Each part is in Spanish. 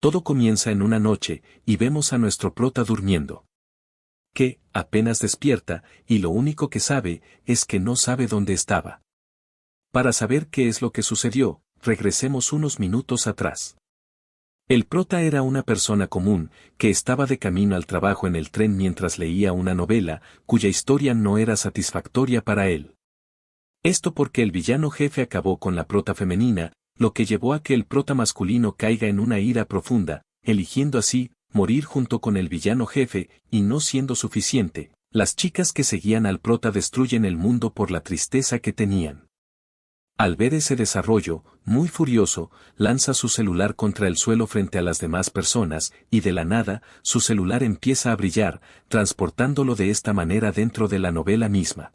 Todo comienza en una noche, y vemos a nuestro prota durmiendo. Que, apenas despierta, y lo único que sabe, es que no sabe dónde estaba. Para saber qué es lo que sucedió, regresemos unos minutos atrás. El prota era una persona común, que estaba de camino al trabajo en el tren mientras leía una novela, cuya historia no era satisfactoria para él. Esto porque el villano jefe acabó con la prota femenina, lo que llevó a que el prota masculino caiga en una ira profunda, eligiendo así, morir junto con el villano jefe, y no siendo suficiente, las chicas que seguían al prota destruyen el mundo por la tristeza que tenían. Al ver ese desarrollo, muy furioso, lanza su celular contra el suelo frente a las demás personas, y de la nada, su celular empieza a brillar, transportándolo de esta manera dentro de la novela misma.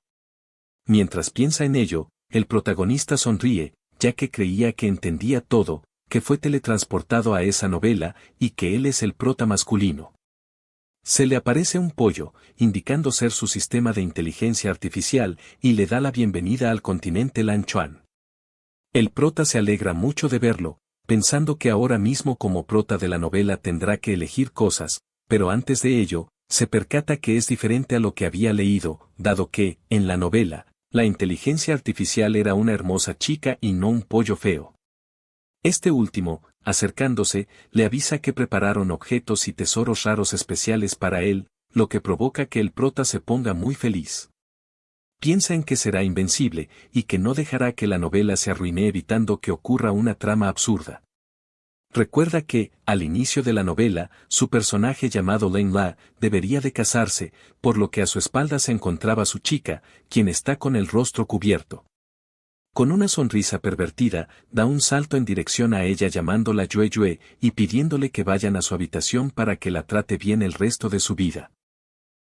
Mientras piensa en ello, el protagonista sonríe, ya que creía que entendía todo, que fue teletransportado a esa novela, y que él es el prota masculino. Se le aparece un pollo, indicando ser su sistema de inteligencia artificial, y le da la bienvenida al continente Lanchuan. El prota se alegra mucho de verlo, pensando que ahora mismo como prota de la novela tendrá que elegir cosas, pero antes de ello, se percata que es diferente a lo que había leído, dado que, en la novela, la inteligencia artificial era una hermosa chica y no un pollo feo. Este último, acercándose, le avisa que prepararon objetos y tesoros raros especiales para él, lo que provoca que el prota se ponga muy feliz. Piensa en que será invencible, y que no dejará que la novela se arruine evitando que ocurra una trama absurda. Recuerda que, al inicio de la novela, su personaje llamado Lane La, debería de casarse, por lo que a su espalda se encontraba su chica, quien está con el rostro cubierto. Con una sonrisa pervertida, da un salto en dirección a ella llamándola Yue Yue, y pidiéndole que vayan a su habitación para que la trate bien el resto de su vida.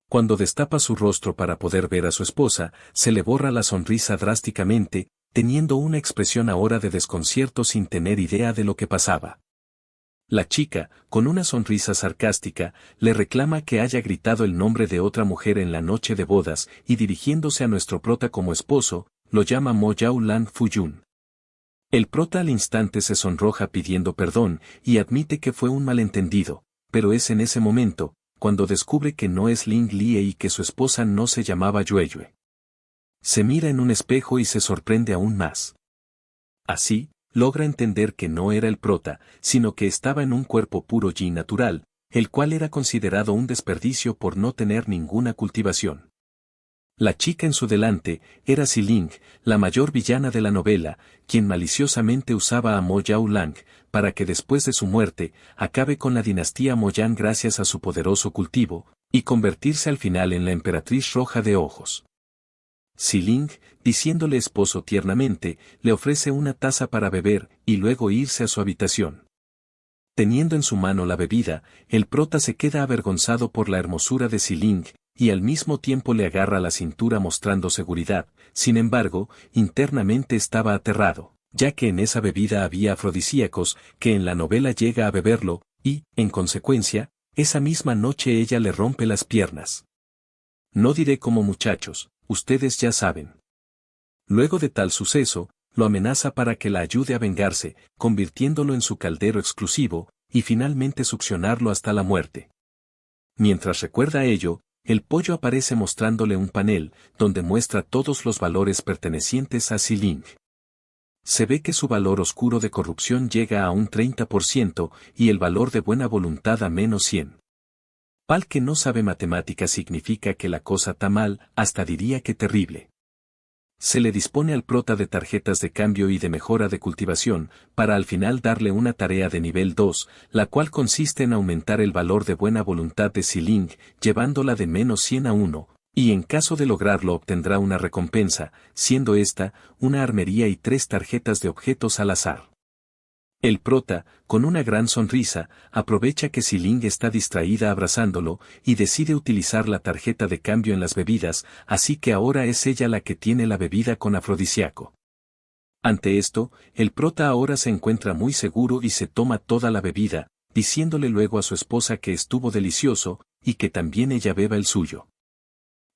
Cuando destapa su rostro para poder ver a su esposa, se le borra la sonrisa drásticamente, teniendo una expresión ahora de desconcierto sin tener idea de lo que pasaba. La chica, con una sonrisa sarcástica, le reclama que haya gritado el nombre de otra mujer en la noche de bodas, y dirigiéndose a nuestro prota como esposo, lo llama Mo Yao Lan Fuyun. El prota al instante se sonroja pidiendo perdón, y admite que fue un malentendido, pero es en ese momento, cuando descubre que no es Ling Lie y que su esposa no se llamaba Yue Yue. Se mira en un espejo y se sorprende aún más. Así, logra entender que no era el prota, sino que estaba en un cuerpo puro y natural, el cual era considerado un desperdicio por no tener ninguna cultivación. La chica en su delante era Xiling, la mayor villana de la novela, quien maliciosamente usaba a Mo Yao Lang, para que después de su muerte, acabe con la dinastía Moyan gracias a su poderoso cultivo, y convertirse al final en la emperatriz roja de ojos. Xiling, diciéndole esposo tiernamente, le ofrece una taza para beber, y luego irse a su habitación. Teniendo en su mano la bebida, el prota se queda avergonzado por la hermosura de Xiling, y al mismo tiempo le agarra la cintura mostrando seguridad, sin embargo, internamente estaba aterrado, ya que en esa bebida había afrodisíacos, que en la novela llega a beberlo, y, en consecuencia, esa misma noche ella le rompe las piernas. No diré cómo muchachos, ustedes ya saben. Luego de tal suceso, lo amenaza para que la ayude a vengarse, convirtiéndolo en su caldero exclusivo, y finalmente succionarlo hasta la muerte. Mientras recuerda ello, el pollo aparece mostrándole un panel, donde muestra todos los valores pertenecientes a Xiling. Se ve que su valor oscuro de corrupción llega a un 30% y el valor de buena voluntad a menos 100. Pal que no sabe matemáticas significa que la cosa está mal, hasta diría que terrible. Se le dispone al prota de tarjetas de cambio y de mejora de cultivación, para al final darle una tarea de nivel 2, la cual consiste en aumentar el valor de buena voluntad de Xiling, llevándola de menos 100 a 1, y en caso de lograrlo obtendrá una recompensa, siendo esta, una armería y 3 tarjetas de objetos al azar. El prota, con una gran sonrisa, aprovecha que Xiling está distraída abrazándolo, y decide utilizar la tarjeta de cambio en las bebidas, así que ahora es ella la que tiene la bebida con afrodisíaco. Ante esto, el prota ahora se encuentra muy seguro y se toma toda la bebida, diciéndole luego a su esposa que estuvo delicioso, y que también ella beba el suyo.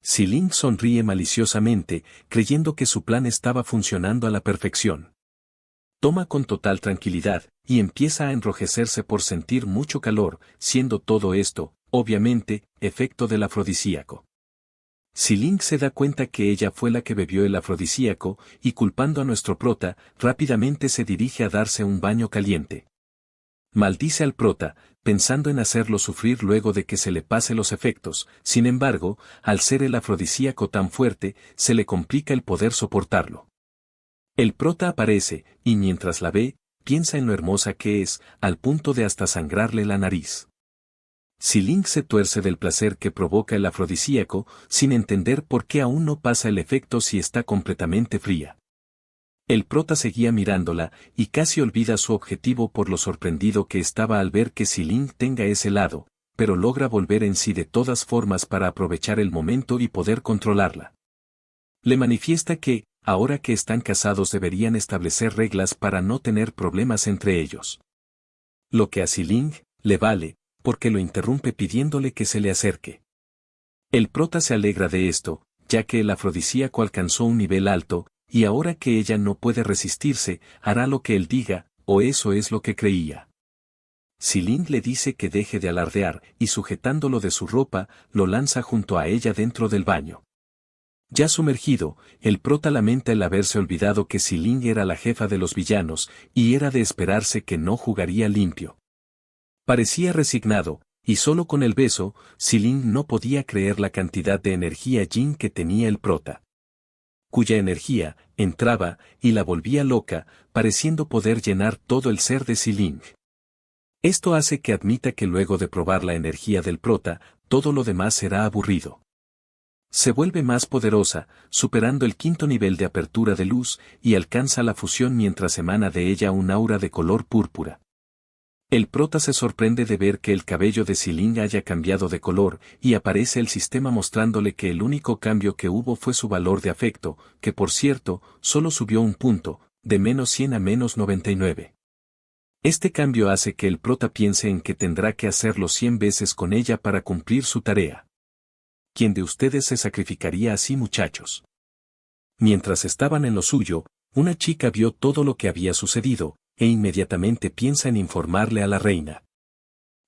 Xiling sonríe maliciosamente, creyendo que su plan estaba funcionando a la perfección. Toma con total tranquilidad, y empieza a enrojecerse por sentir mucho calor, siendo todo esto, obviamente, efecto del afrodisíaco. Xiling se da cuenta que ella fue la que bebió el afrodisíaco, y culpando a nuestro prota, rápidamente se dirige a darse un baño caliente. Maldice al prota, pensando en hacerlo sufrir luego de que se le pase los efectos, sin embargo, al ser el afrodisíaco tan fuerte, se le complica el poder soportarlo. El prota aparece, y mientras la ve, piensa en lo hermosa que es, al punto de hasta sangrarle la nariz. Xiling se tuerce del placer que provoca el afrodisíaco, sin entender por qué aún no pasa el efecto si está completamente fría. El prota seguía mirándola, y casi olvida su objetivo por lo sorprendido que estaba al ver que Xiling tenga ese lado, pero logra volver en sí de todas formas para aprovechar el momento y poder controlarla. Le manifiesta que, ahora que están casados deberían establecer reglas para no tener problemas entre ellos. Lo que a Xiling le vale, porque lo interrumpe pidiéndole que se le acerque. El prota se alegra de esto, ya que el afrodisíaco alcanzó un nivel alto, y ahora que ella no puede resistirse, hará lo que él diga, o eso es lo que creía. Xiling le dice que deje de alardear, y sujetándolo de su ropa, lo lanza junto a ella dentro del baño. Ya sumergido, el prota lamenta el haberse olvidado que Xiling era la jefa de los villanos, y era de esperarse que no jugaría limpio. Parecía resignado, y solo con el beso, Xiling no podía creer la cantidad de energía yin que tenía el prota. Cuya energía, entraba, y la volvía loca, pareciendo poder llenar todo el ser de Xiling. Esto hace que admita que luego de probar la energía del prota, todo lo demás será aburrido. Se vuelve más poderosa, superando el 5º nivel de apertura de luz, y alcanza la fusión mientras emana de ella un aura de color púrpura. El prota se sorprende de ver que el cabello de Xiling haya cambiado de color, y aparece el sistema mostrándole que el único cambio que hubo fue su valor de afecto, que por cierto, solo subió un punto, de -100 a -99. Este cambio hace que el prota piense en que tendrá que hacerlo 100 veces con ella para cumplir su tarea. ¿Quién de ustedes se sacrificaría así, muchachos? Mientras estaban en lo suyo, una chica vio todo lo que había sucedido, e inmediatamente piensa en informarle a la reina.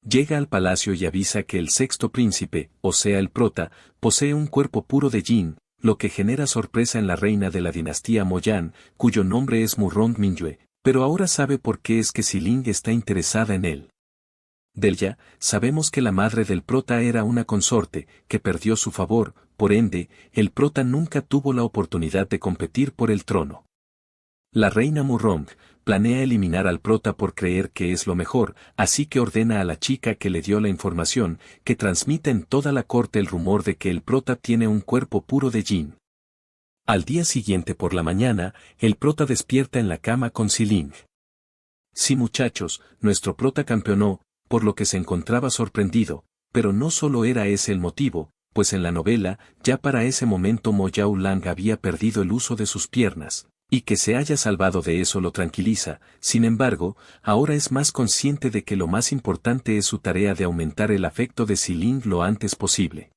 Llega al palacio y avisa que el 6º príncipe, o sea el prota, posee un cuerpo puro de yin, lo que genera sorpresa en la reina de la dinastía Moyan, cuyo nombre es Murong Mingyue, pero ahora sabe por qué es que Xiling está interesada en él. De ella, sabemos que la madre del prota era una consorte, que perdió su favor, por ende, el prota nunca tuvo la oportunidad de competir por el trono. La reina Murong planea eliminar al prota por creer que es lo mejor, así que ordena a la chica que le dio la información, que transmita en toda la corte el rumor de que el prota tiene un cuerpo puro de yin. Al día siguiente por la mañana, el prota despierta en la cama con Xiling. Sí, muchachos, nuestro prota campeonó, por lo que se encontraba sorprendido, pero no solo era ese el motivo, pues en la novela, ya para ese momento Mo Yao Lang había perdido el uso de sus piernas, y que se haya salvado de eso lo tranquiliza. Sin embargo, ahora es más consciente de que lo más importante es su tarea de aumentar el afecto de Xiling lo antes posible.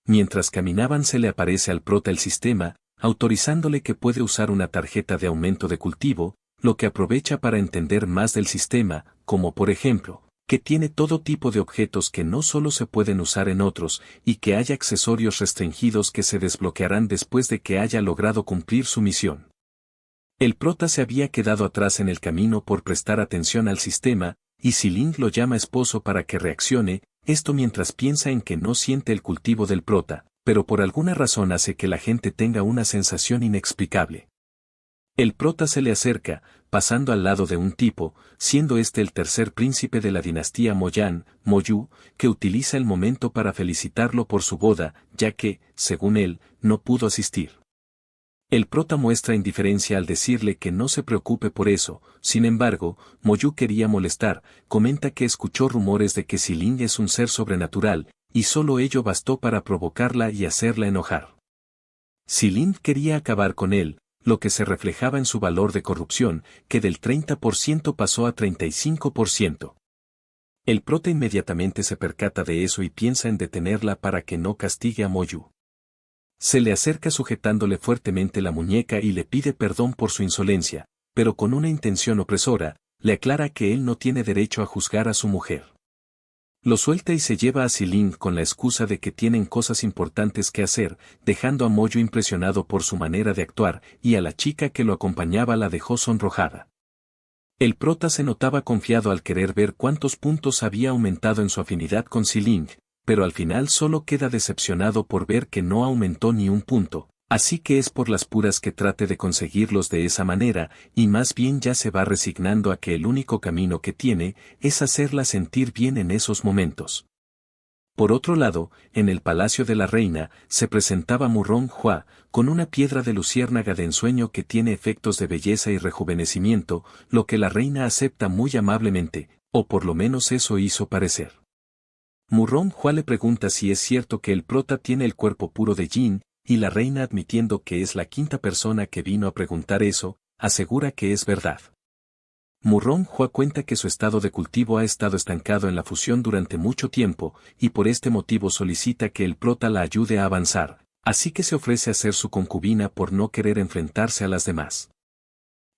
Mientras caminaban se le aparece al prota el sistema, autorizándole que puede usar una tarjeta de aumento de cultivo, lo que aprovecha para entender más del sistema, como por ejemplo, que tiene todo tipo de objetos que no solo se pueden usar en otros, y que haya accesorios restringidos que se desbloquearán después de que haya logrado cumplir su misión. El prota se había quedado atrás en el camino por prestar atención al sistema, y Xiling lo llama esposo para que reaccione, esto mientras piensa en que no siente el cultivo del prota, pero por alguna razón hace que la gente tenga una sensación inexplicable. El prota se le acerca, pasando al lado de un tipo, siendo este el 3er príncipe de la dinastía Moyan, Moyu, que utiliza el momento para felicitarlo por su boda, ya que, según él, no pudo asistir. El prota muestra indiferencia al decirle que no se preocupe por eso, sin embargo, Moyu quería molestar, comenta que escuchó rumores de que Xiling es un ser sobrenatural, y solo ello bastó para provocarla y hacerla enojar. Xiling quería acabar con él, lo que se reflejaba en su valor de corrupción, que del 30% pasó a 35%. El prota inmediatamente se percata de eso y piensa en detenerla para que no castigue a Moyu. Se le acerca sujetándole fuertemente la muñeca y le pide perdón por su insolencia, pero con una intención opresora, le aclara que él no tiene derecho a juzgar a su mujer. Lo suelta y se lleva a Siling con la excusa de que tienen cosas importantes que hacer, dejando a Moyo impresionado por su manera de actuar, y a la chica que lo acompañaba la dejó sonrojada. El prota se notaba confiado al querer ver cuántos puntos había aumentado en su afinidad con Siling, pero al final solo queda decepcionado por ver que no aumentó ni un punto, así que es por las puras que trate de conseguirlos de esa manera, y más bien ya se va resignando a que el único camino que tiene es hacerla sentir bien en esos momentos. Por otro lado, en el palacio de la reina, se presentaba Murrón Hua, con una piedra de luciérnaga de ensueño que tiene efectos de belleza y rejuvenecimiento, lo que la reina acepta muy amablemente, o por lo menos eso hizo parecer. Murrón Hua le pregunta si es cierto que el prota tiene el cuerpo puro de Jin, y la reina, admitiendo que es la quinta persona que vino a preguntar eso, asegura que es verdad. Murrón Hua cuenta que su estado de cultivo ha estado estancado en la fusión durante mucho tiempo, y por este motivo solicita que el prota la ayude a avanzar, así que se ofrece a ser su concubina por no querer enfrentarse a las demás.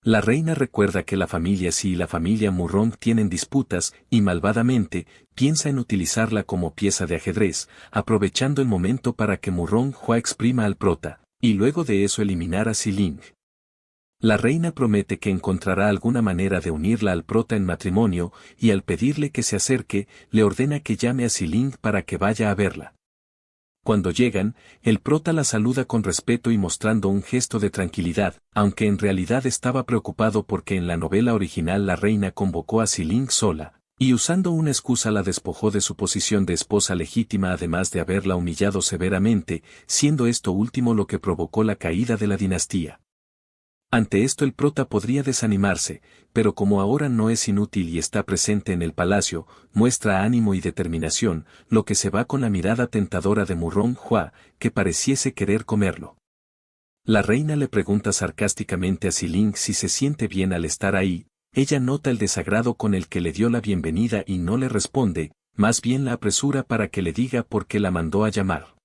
La reina recuerda que la familia Si y la familia Murrón tienen disputas, y malvadamente, piensa en utilizarla como pieza de ajedrez, aprovechando el momento para que Murrón Hua exprima al prota, y luego de eso eliminar a Siling. La reina promete que encontrará alguna manera de unirla al prota en matrimonio, y al pedirle que se acerque, le ordena que llame a Siling para que vaya a verla. Cuando llegan, el prota la saluda con respeto y mostrando un gesto de tranquilidad, aunque en realidad estaba preocupado porque en la novela original la reina convocó a Siling sola, y usando una excusa la despojó de su posición de esposa legítima además de haberla humillado severamente, siendo esto último lo que provocó la caída de la dinastía. Ante esto el prota podría desanimarse, pero como ahora no es inútil y está presente en el palacio, muestra ánimo y determinación, lo que se va con la mirada tentadora de Murrón Hua, que pareciese querer comerlo. La reina le pregunta sarcásticamente a Siling si se siente bien al estar ahí, ella nota el desagrado con el que le dio la bienvenida y no le responde, más bien la apresura para que le diga por qué la mandó a llamar.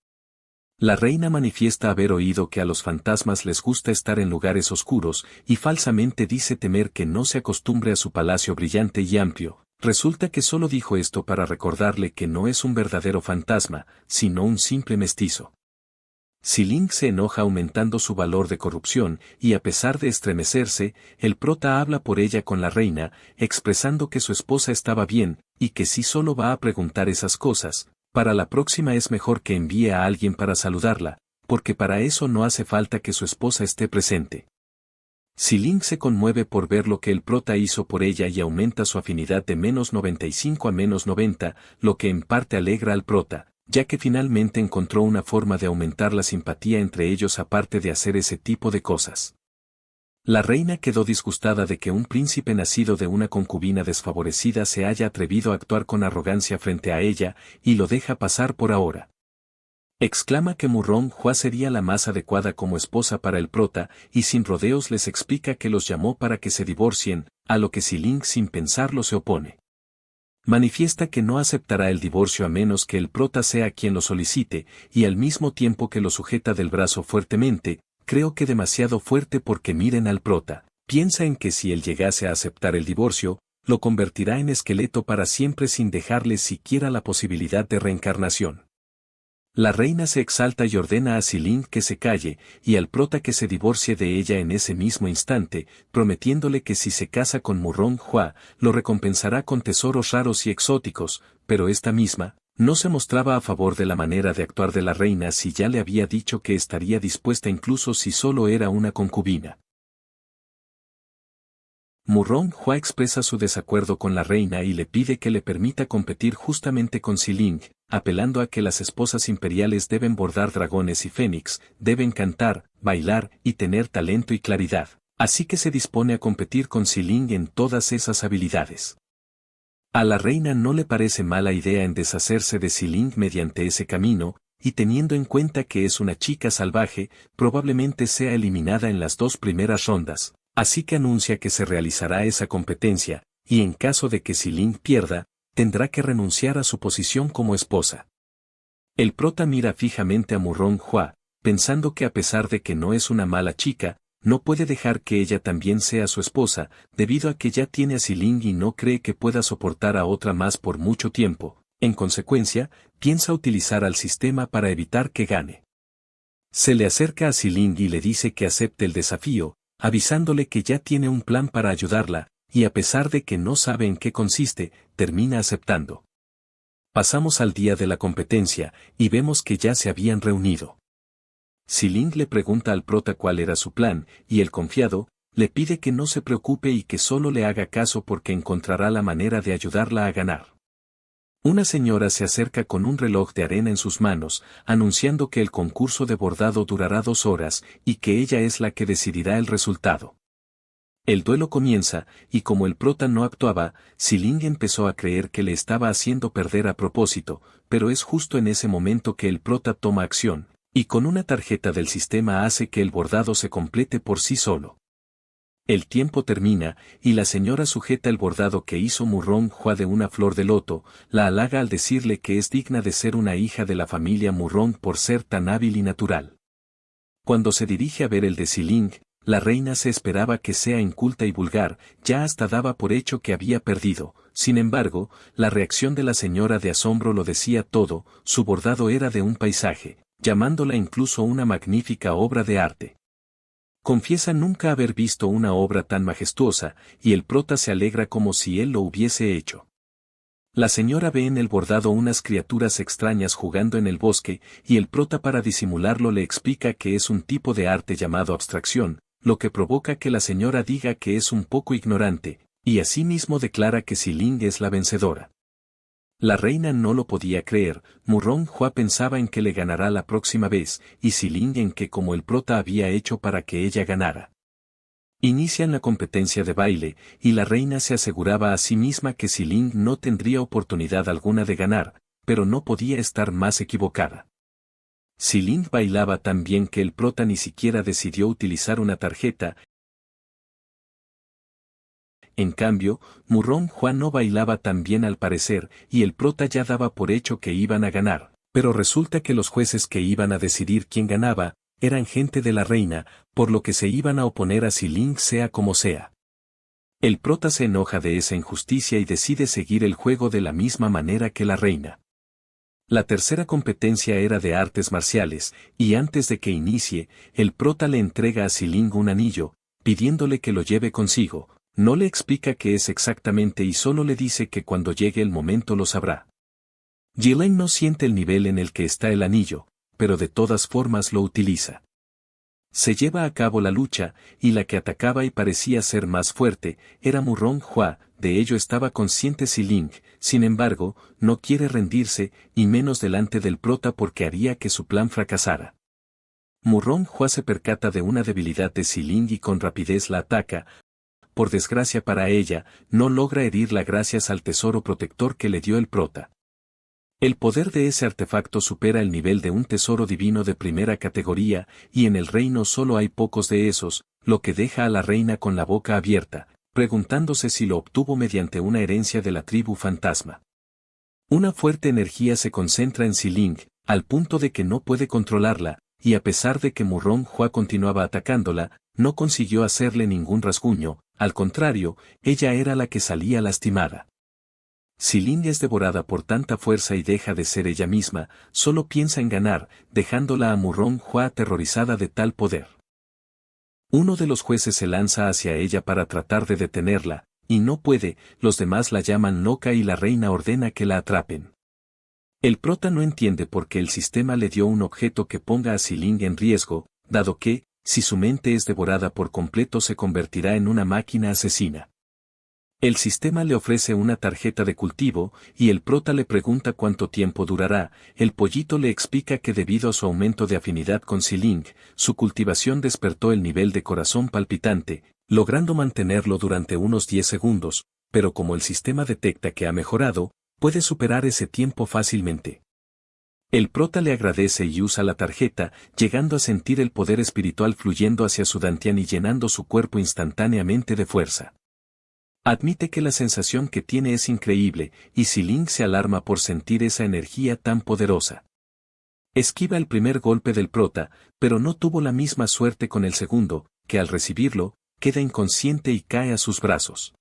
La reina manifiesta haber oído que a los fantasmas les gusta estar en lugares oscuros, y falsamente dice temer que no se acostumbre a su palacio brillante y amplio. Resulta que solo dijo esto para recordarle que no es un verdadero fantasma, sino un simple mestizo. Siling se enoja aumentando su valor de corrupción, y a pesar de estremecerse, el prota habla por ella con la reina, expresando que su esposa estaba bien, y que si solo va a preguntar esas cosas, para la próxima es mejor que envíe a alguien para saludarla, porque para eso no hace falta que su esposa esté presente. Siling se conmueve por ver lo que el prota hizo por ella y aumenta su afinidad de -95 a -90, lo que en parte alegra al prota, ya que finalmente encontró una forma de aumentar la simpatía entre ellos aparte de hacer ese tipo de cosas. La reina quedó disgustada de que un príncipe nacido de una concubina desfavorecida se haya atrevido a actuar con arrogancia frente a ella, y lo deja pasar por ahora. Exclama que Murrón Hua sería la más adecuada como esposa para el prota, y sin rodeos les explica que los llamó para que se divorcien, a lo que Siling sin pensarlo se opone. Manifiesta que no aceptará el divorcio a menos que el prota sea quien lo solicite, y al mismo tiempo que lo sujeta del brazo fuertemente, creo que demasiado fuerte porque miren al prota, piensa en que si él llegase a aceptar el divorcio, lo convertirá en esqueleto para siempre sin dejarle siquiera la posibilidad de reencarnación. La reina se exalta y ordena a Siling que se calle, y al prota que se divorcie de ella en ese mismo instante, prometiéndole que si se casa con Murrón Hua, lo recompensará con tesoros raros y exóticos, pero esta misma, no se mostraba a favor de la manera de actuar de la reina si ya le había dicho que estaría dispuesta incluso si solo era una concubina. Murrón Hua expresa su desacuerdo con la reina y le pide que le permita competir justamente con Siling, apelando a que las esposas imperiales deben bordar dragones y fénix, deben cantar, bailar y tener talento y claridad, así que se dispone a competir con Siling en todas esas habilidades. A la reina no le parece mala idea en deshacerse de Siling mediante ese camino, y teniendo en cuenta que es una chica salvaje, probablemente sea eliminada en las 2 primeras rondas. Así que anuncia que se realizará esa competencia, y en caso de que Siling pierda, tendrá que renunciar a su posición como esposa. El prota mira fijamente a Murrón Hua, pensando que a pesar de que no es una mala chica, no puede dejar que ella también sea su esposa, debido a que ya tiene a Xiling y no cree que pueda soportar a otra más por mucho tiempo. En consecuencia, piensa utilizar al sistema para evitar que gane. Se le acerca a Xiling y le dice que acepte el desafío, avisándole que ya tiene un plan para ayudarla, y a pesar de que no sabe en qué consiste, termina aceptando. Pasamos al día de la competencia, y vemos que ya se habían reunido. Xiling le pregunta al prota cuál era su plan, y el confiado, le pide que no se preocupe y que solo le haga caso porque encontrará la manera de ayudarla a ganar. Una señora se acerca con un reloj de arena en sus manos, anunciando que el concurso de bordado durará 2 horas y que ella es la que decidirá el resultado. El duelo comienza, y como el prota no actuaba, Xiling empezó a creer que le estaba haciendo perder a propósito, pero es justo en ese momento que el prota toma acción, y con una tarjeta del sistema hace que el bordado se complete por sí solo. El tiempo termina, y la señora sujeta el bordado que hizo Murong-Hua de una flor de loto, la halaga al decirle que es digna de ser una hija de la familia Murong por ser tan hábil y natural. Cuando se dirige a ver el de Xiling, la reina se esperaba que sea inculta y vulgar, ya hasta daba por hecho que había perdido. Sin embargo, la reacción de la señora de asombro lo decía todo, su bordado era de un paisaje, llamándola incluso una magnífica obra de arte. Confiesa nunca haber visto una obra tan majestuosa, y el prota se alegra como si él lo hubiese hecho. La señora ve en el bordado unas criaturas extrañas jugando en el bosque, y el prota para disimularlo le explica que es un tipo de arte llamado abstracción, lo que provoca que la señora diga que es un poco ignorante, y asimismo declara que Xiling es la vencedora. La reina no lo podía creer, Murong-Hua pensaba en que le ganará la próxima vez, y Xiling en que como el prota había hecho para que ella ganara. Inician la competencia de baile, y la reina se aseguraba a sí misma que Xiling no tendría oportunidad alguna de ganar, pero no podía estar más equivocada. Xiling bailaba tan bien que el prota ni siquiera decidió utilizar una tarjeta. En cambio, Murong-Hua no bailaba tan bien al parecer, y el prota ya daba por hecho que iban a ganar, pero resulta que los jueces que iban a decidir quién ganaba, eran gente de la reina, por lo que se iban a oponer a Xiling sea como sea. El prota se enoja de esa injusticia y decide seguir el juego de la misma manera que la reina. La tercera competencia era de artes marciales, y antes de que inicie, el prota le entrega a Xiling un anillo, pidiéndole que lo lleve consigo. No le explica qué es exactamente y solo le dice que cuando llegue el momento lo sabrá. Xiling no siente el nivel en el que está el anillo, pero de todas formas lo utiliza. Se lleva a cabo la lucha, y la que atacaba y parecía ser más fuerte, era Murong-Hua, de ello estaba consciente Xiling, sin embargo, no quiere rendirse, y menos delante del prota porque haría que su plan fracasara. Murong-Hua se percata de una debilidad de Xiling y con rapidez la ataca. Por desgracia para ella, no logra herirla gracias al tesoro protector que le dio el prota. El poder de ese artefacto supera el nivel de un tesoro divino de primera categoría, y en el reino solo hay pocos de esos, lo que deja a la reina con la boca abierta, preguntándose si lo obtuvo mediante una herencia de la tribu fantasma. Una fuerte energía se concentra en Xiling, al punto de que no puede controlarla, y a pesar de que Murong-Hua continuaba atacándola, no consiguió hacerle ningún rasguño, al contrario, ella era la que salía lastimada. Xiling es devorada por tanta fuerza y deja de ser ella misma, solo piensa en ganar, dejándola a Murong-Hua aterrorizada de tal poder. Uno de los jueces se lanza hacia ella para tratar de detenerla, y no puede, los demás la llaman loca y la reina ordena que la atrapen. El prota no entiende por qué el sistema le dio un objeto que ponga a Xiling en riesgo, dado que, si su mente es devorada por completo se convertirá en una máquina asesina. El sistema le ofrece una tarjeta de cultivo, y el prota le pregunta cuánto tiempo durará. El pollito le explica que debido a su aumento de afinidad con Xiling, su cultivación despertó el nivel de corazón palpitante, logrando mantenerlo durante unos 10 segundos, pero como el sistema detecta que ha mejorado, puede superar ese tiempo fácilmente. El prota le agradece y usa la tarjeta, llegando a sentir el poder espiritual fluyendo hacia su dantian y llenando su cuerpo instantáneamente de fuerza. Admite que la sensación que tiene es increíble, y Xiling se alarma por sentir esa energía tan poderosa. Esquiva el primer golpe del prota, pero no tuvo la misma suerte con el segundo, que al recibirlo, queda inconsciente y cae a sus brazos.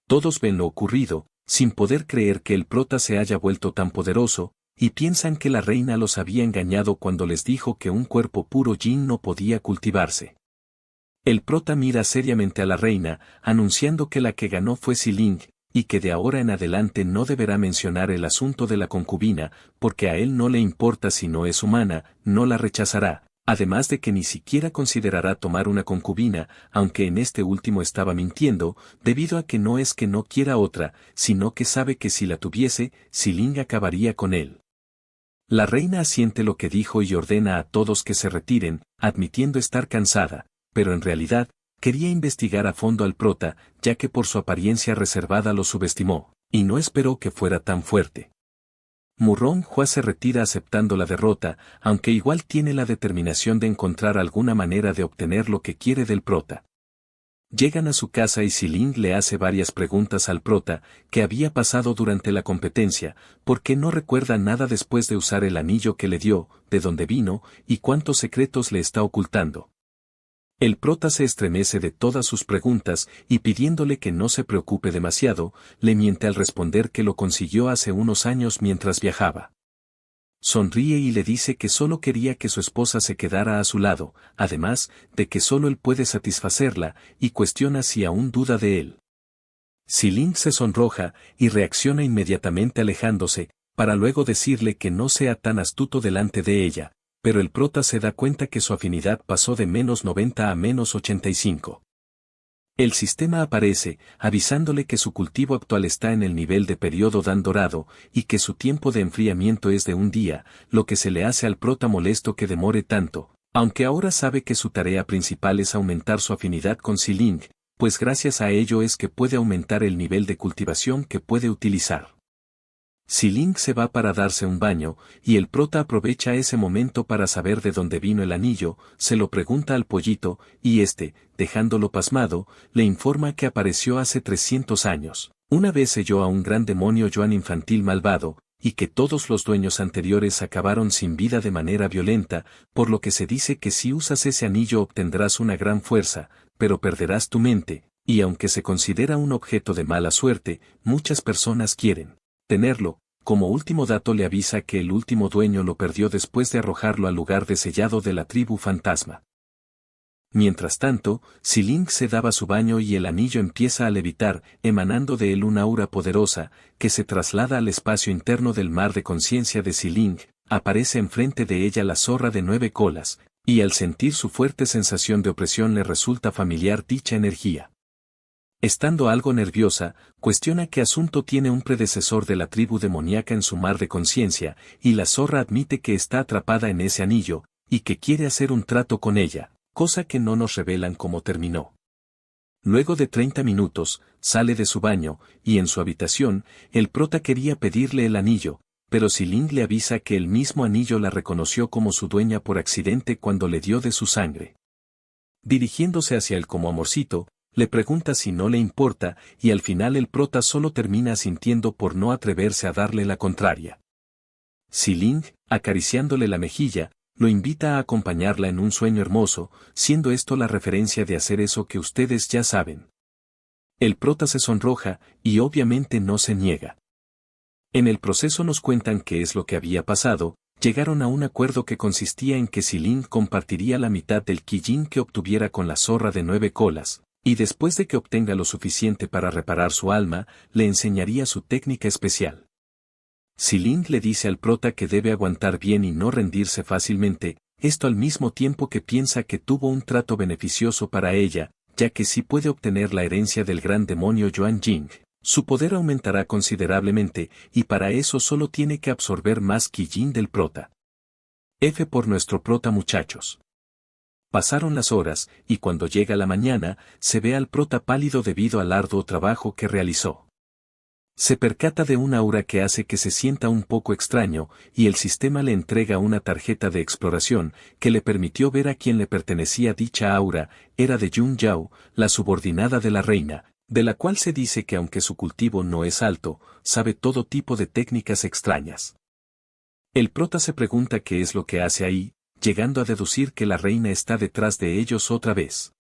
Todos ven lo ocurrido, sin poder creer que el prota se haya vuelto tan poderoso, y piensan que la reina los había engañado cuando les dijo que un cuerpo puro yin no podía cultivarse. El prota mira seriamente a la reina, anunciando que la que ganó fue Xiling, y que de ahora en adelante no deberá mencionar el asunto de la concubina, porque a él no le importa si no es humana, no la rechazará, además de que ni siquiera considerará tomar una concubina, aunque en este último estaba mintiendo, debido a que no quiera otra, sino que sabe que si la tuviese, Xiling acabaría con él. La reina asiente lo que dijo y ordena a todos que se retiren, admitiendo estar cansada, pero en realidad, quería investigar a fondo al prota, ya que por su apariencia reservada lo subestimó, y no esperó que fuera tan fuerte. Murrón Hua se retira aceptando la derrota, aunque igual tiene la determinación de encontrar alguna manera de obtener lo que quiere del prota. Llegan a su casa y Xiling le hace varias preguntas al prota, que había pasado durante la competencia, porque no recuerda nada después de usar el anillo que le dio, de dónde vino, y cuántos secretos le está ocultando. El prota se estremece de todas sus preguntas y pidiéndole que no se preocupe demasiado, le miente al responder que lo consiguió hace unos años mientras viajaba. Sonríe y le dice que solo quería que su esposa se quedara a su lado, además de que solo él puede satisfacerla, y cuestiona si aún duda de él. Xiling se sonroja y reacciona inmediatamente alejándose, para luego decirle que no sea tan astuto delante de ella, pero el prota se da cuenta que su afinidad pasó de -90 a -85. El sistema aparece, avisándole que su cultivo actual está en el nivel de periodo Dan dorado, y que su tiempo de enfriamiento es de un día, lo que se le hace al prota molesto que demore tanto, aunque ahora sabe que su tarea principal es aumentar su afinidad con Xiling, pues gracias a ello es que puede aumentar el nivel de cultivación que puede utilizar. Xiling se va para darse un baño, y el prota aprovecha ese momento para saber de dónde vino el anillo, se lo pregunta al pollito, y este, dejándolo pasmado, le informa que apareció hace 300 años. Una vez selló a un gran demonio Yuan infantil malvado, y que todos los dueños anteriores acabaron sin vida de manera violenta, por lo que se dice que si usas ese anillo obtendrás una gran fuerza, pero perderás tu mente, y aunque se considera un objeto de mala suerte, muchas personas quieren tenerlo. Como último dato le avisa que el último dueño lo perdió después de arrojarlo al lugar de sellado de la tribu fantasma. Mientras tanto, Xiling se daba su baño y el anillo empieza a levitar, emanando de él una aura poderosa, que se traslada al espacio interno del mar de conciencia de Xiling, aparece enfrente de ella la zorra de 9 colas, y al sentir su fuerte sensación de opresión le resulta familiar dicha energía. Estando algo nerviosa, cuestiona qué asunto tiene un predecesor de la tribu demoníaca en su mar de conciencia, y la zorra admite que está atrapada en ese anillo, y que quiere hacer un trato con ella, cosa que no nos revelan cómo terminó. Luego de 30 minutos, sale de su baño, y en su habitación, el prota quería pedirle el anillo, pero Xiling le avisa que el mismo anillo la reconoció como su dueña por accidente cuando le dio de su sangre. Dirigiéndose hacia él como amorcito, le pregunta si no le importa, y al final el prota solo termina asintiendo por no atreverse a darle la contraria. Xiling, acariciándole la mejilla, lo invita a acompañarla en un sueño hermoso, siendo esto la referencia de hacer eso que ustedes ya saben. El prota se sonroja, y obviamente no se niega. En el proceso nos cuentan qué es lo que había pasado. Llegaron a un acuerdo que consistía en que Xiling compartiría la mitad del Qi Yin que obtuviera con la zorra de 9 colas, y después de que obtenga lo suficiente para reparar su alma, le enseñaría su técnica especial. Xiling le dice al prota que debe aguantar bien y no rendirse fácilmente, esto al mismo tiempo que piensa que tuvo un trato beneficioso para ella, ya que si puede obtener la herencia del gran demonio Yuan Jing, su poder aumentará considerablemente, y para eso solo tiene que absorber más Qi Yin del prota. F por nuestro prota, muchachos. Pasaron las horas, y cuando llega la mañana, se ve al prota pálido debido al arduo trabajo que realizó. Se percata de un aura que hace que se sienta un poco extraño, y el sistema le entrega una tarjeta de exploración, que le permitió ver a quién le pertenecía dicha aura, era de Yun Yao, la subordinada de la reina, de la cual se dice que aunque su cultivo no es alto, sabe todo tipo de técnicas extrañas. El prota se pregunta qué es lo que hace ahí, llegando a deducir que la reina está detrás de ellos otra vez.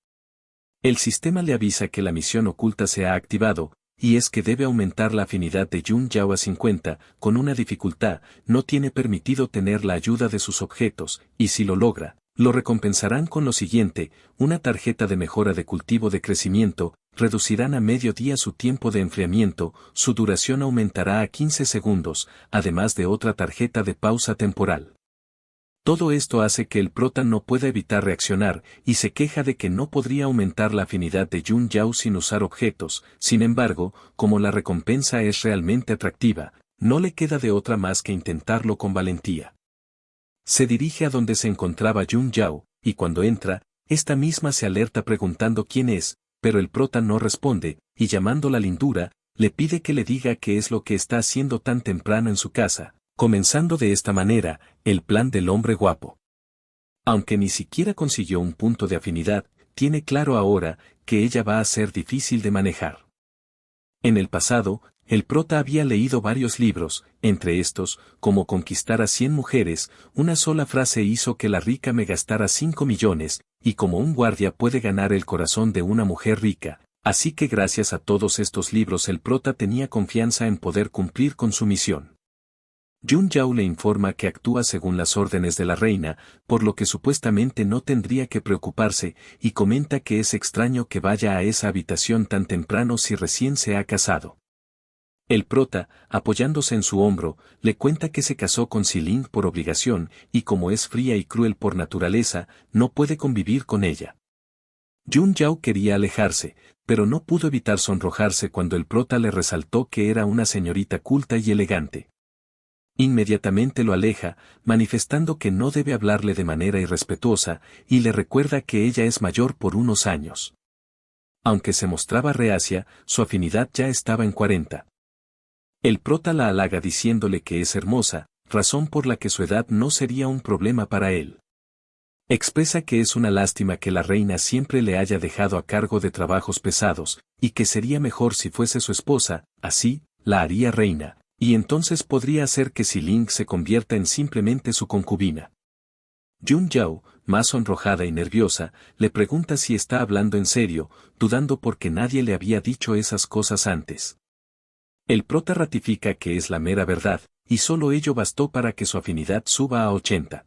El sistema le avisa que la misión oculta se ha activado, y es que debe aumentar la afinidad de Yun Yao a 50, con una dificultad, no tiene permitido tener la ayuda de sus objetos, y si lo logra, lo recompensarán con lo siguiente, una tarjeta de mejora de cultivo de crecimiento, reducirán a mediodía su tiempo de enfriamiento, su duración aumentará a 15 segundos, además de otra tarjeta de pausa temporal. Todo esto hace que el prota no pueda evitar reaccionar, y se queja de que no podría aumentar la afinidad de Yun Yao sin usar objetos, sin embargo, como la recompensa es realmente atractiva, no le queda de otra más que intentarlo con valentía. Se dirige a donde se encontraba Yun Yao, y cuando entra, esta misma se alerta preguntando quién es, pero el prota no responde, y llamándola lindura, le pide que le diga qué es lo que está haciendo tan temprano en su casa, comenzando de esta manera, el plan del hombre guapo. Aunque ni siquiera consiguió un punto de afinidad, tiene claro ahora que ella va a ser difícil de manejar. En el pasado, el prota había leído varios libros, entre estos, Cómo conquistar a 100 mujeres, una sola frase hizo que la rica me gastara 5 millones, y como un guardia puede ganar el corazón de una mujer rica, así que gracias a todos estos libros el prota tenía confianza en poder cumplir con su misión. Yun Yao le informa que actúa según las órdenes de la reina, por lo que supuestamente no tendría que preocuparse, y comenta que es extraño que vaya a esa habitación tan temprano si recién se ha casado. El prota, apoyándose en su hombro, le cuenta que se casó con Xiling por obligación, y como es fría y cruel por naturaleza, no puede convivir con ella. Yun Yao quería alejarse, pero no pudo evitar sonrojarse cuando el prota le resaltó que era una señorita culta y elegante. Inmediatamente lo aleja, manifestando que no debe hablarle de manera irrespetuosa, y le recuerda que ella es mayor por unos años. Aunque se mostraba reacia, su afinidad ya estaba en 40. El prota la halaga diciéndole que es hermosa, razón por la que su edad no sería un problema para él. Expresa que es una lástima que la reina siempre le haya dejado a cargo de trabajos pesados, y que sería mejor si fuese su esposa, así, la haría reina. Y entonces podría hacer que Xiling se convierta en simplemente su concubina. Yun Yao, más sonrojada y nerviosa, le pregunta si está hablando en serio, dudando porque nadie le había dicho esas cosas antes. El prota ratifica que es la mera verdad, y solo ello bastó para que su afinidad suba a 80.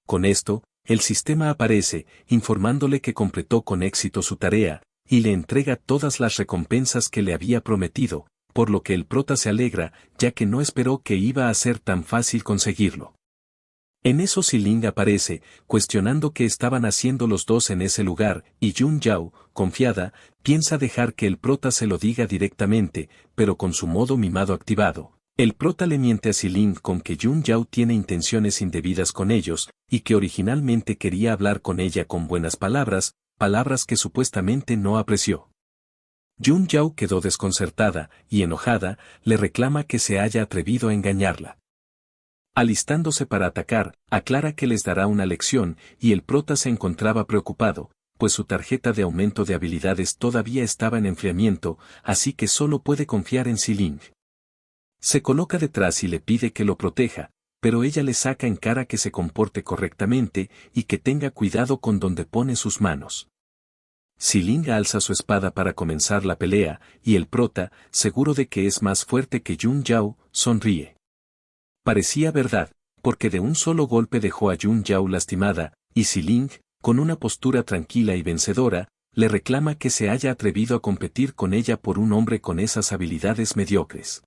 Con esto, el sistema aparece, informándole que completó con éxito su tarea, y le entrega todas las recompensas que le había prometido, por lo que el prota se alegra, ya que no esperó que iba a ser tan fácil conseguirlo. En eso Xiling aparece, cuestionando qué estaban haciendo los dos en ese lugar, y Yun Yao, confiada, piensa dejar que el prota se lo diga directamente, pero con su modo mimado activado. El prota le miente a Xiling con que Yun Yao tiene intenciones indebidas con ellos, y que originalmente quería hablar con ella con buenas palabras, palabras que supuestamente no apreció. Yun Yao quedó desconcertada, y enojada, le reclama que se haya atrevido a engañarla. Alistándose para atacar, aclara que les dará una lección, y el prota se encontraba preocupado, pues su tarjeta de aumento de habilidades todavía estaba en enfriamiento, así que solo puede confiar en Xiling. Se coloca detrás y le pide que lo proteja, pero ella le saca en cara que se comporte correctamente, y que tenga cuidado con donde pone sus manos. Xiling alza su espada para comenzar la pelea, y el prota, seguro de que es más fuerte que Yun Yao, sonríe. Parecía verdad, porque de un solo golpe dejó a Yun Yao lastimada, y Xiling, con una postura tranquila y vencedora, le reclama que se haya atrevido a competir con ella por un hombre con esas habilidades mediocres.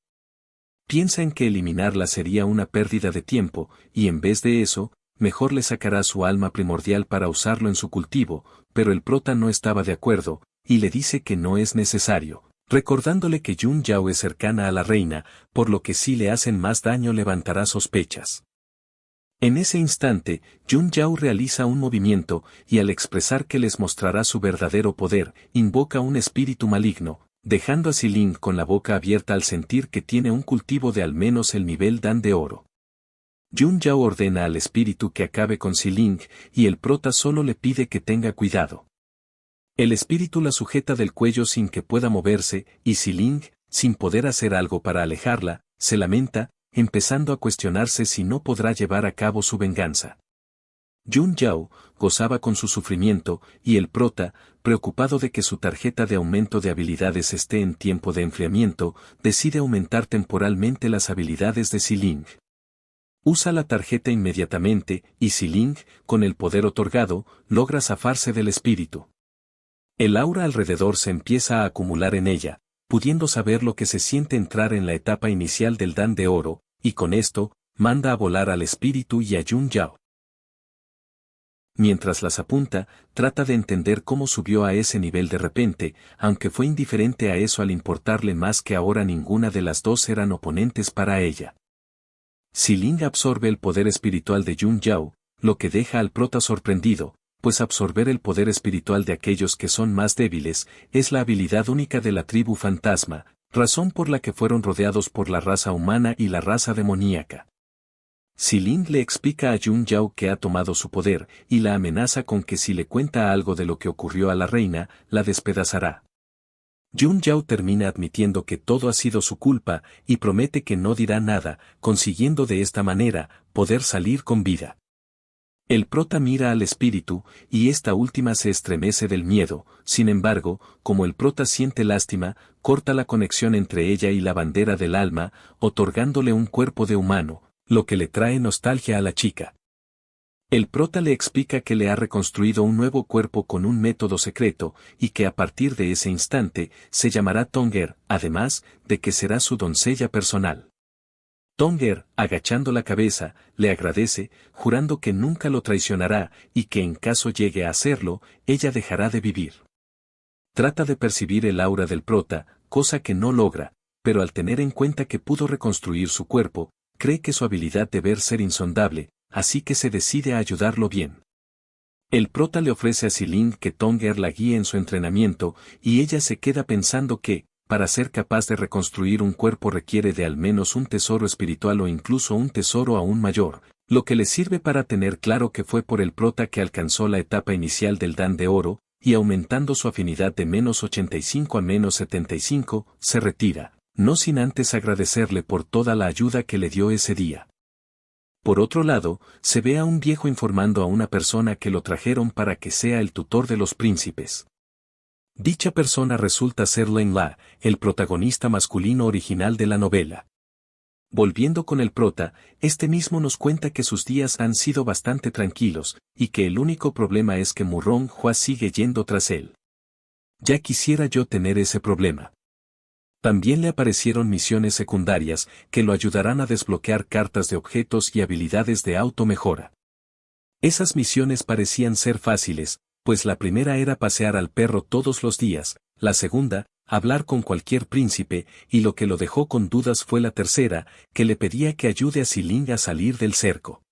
Piensa en que eliminarla sería una pérdida de tiempo, y en vez de eso, mejor le sacará su alma primordial para usarlo en su cultivo, pero el prota no estaba de acuerdo, y le dice que no es necesario, recordándole que Yun Yao es cercana a la reina, por lo que si le hacen más daño levantará sospechas. En ese instante, Yun Yao realiza un movimiento, y al expresar que les mostrará su verdadero poder, invoca un espíritu maligno, dejando a Xiling con la boca abierta al sentir que tiene un cultivo de al menos el nivel Dan de oro. Yun Yao ordena al espíritu que acabe con Xiling, y el prota solo le pide que tenga cuidado. El espíritu la sujeta del cuello sin que pueda moverse, y Xiling, sin poder hacer algo para alejarla, se lamenta, empezando a cuestionarse si no podrá llevar a cabo su venganza. Yun Yao gozaba con su sufrimiento, y el prota, preocupado de que su tarjeta de aumento de habilidades esté en tiempo de enfriamiento, decide aumentar temporalmente las habilidades de Xiling. Usa la tarjeta inmediatamente, y Xiling, con el poder otorgado, logra zafarse del espíritu. El aura alrededor se empieza a acumular en ella, pudiendo saber lo que se siente entrar en la etapa inicial del Dan de Oro, y con esto, manda a volar al espíritu y a Yun Yao. Mientras las apunta, trata de entender cómo subió a ese nivel de repente, aunque fue indiferente a eso al importarle más que ahora ninguna de las dos eran oponentes para ella. Xiling absorbe el poder espiritual de Yun Yao, lo que deja al prota sorprendido, pues absorber el poder espiritual de aquellos que son más débiles es la habilidad única de la tribu fantasma, razón por la que fueron rodeados por la raza humana y la raza demoníaca. Xiling le explica a Yun Yao que ha tomado su poder, y la amenaza con que si le cuenta algo de lo que ocurrió a la reina, la despedazará. Yun Yao termina admitiendo que todo ha sido su culpa, y promete que no dirá nada, consiguiendo de esta manera, poder salir con vida. El prota mira al espíritu, y esta última se estremece del miedo, sin embargo, como el prota siente lástima, corta la conexión entre ella y la bandera del alma, otorgándole un cuerpo de humano, lo que le trae nostalgia a la chica. El prota le explica que le ha reconstruido un nuevo cuerpo con un método secreto, y que a partir de ese instante, se llamará Tonger, además de que será su doncella personal. Tonger, agachando la cabeza, le agradece, jurando que nunca lo traicionará, y que en caso llegue a hacerlo, ella dejará de vivir. Trata de percibir el aura del prota, cosa que no logra, pero al tener en cuenta que pudo reconstruir su cuerpo, cree que su habilidad de ver ser insondable, así que se decide a ayudarlo bien. El prota le ofrece a Xiling que Tonger la guíe en su entrenamiento, y ella se queda pensando que, para ser capaz de reconstruir un cuerpo requiere de al menos un tesoro espiritual o incluso un tesoro aún mayor, lo que le sirve para tener claro que fue por el prota que alcanzó la etapa inicial del Dan de Oro, y aumentando su afinidad de -85 a -75, se retira, no sin antes agradecerle por toda la ayuda que le dio ese día. Por otro lado, se ve a un viejo informando a una persona que lo trajeron para que sea el tutor de los príncipes. Dicha persona resulta ser Len La, el protagonista masculino original de la novela. Volviendo con el prota, este mismo nos cuenta que sus días han sido bastante tranquilos, y que el único problema es que Murong Hua sigue yendo tras él. Ya quisiera yo tener ese problema. También le aparecieron misiones secundarias, que lo ayudarán a desbloquear cartas de objetos y habilidades de automejora. Esas misiones parecían ser fáciles, pues la primera era pasear al perro todos los días, la segunda, hablar con cualquier príncipe, y lo que lo dejó con dudas fue la tercera, que le pedía que ayude a Xiling a salir del cerco.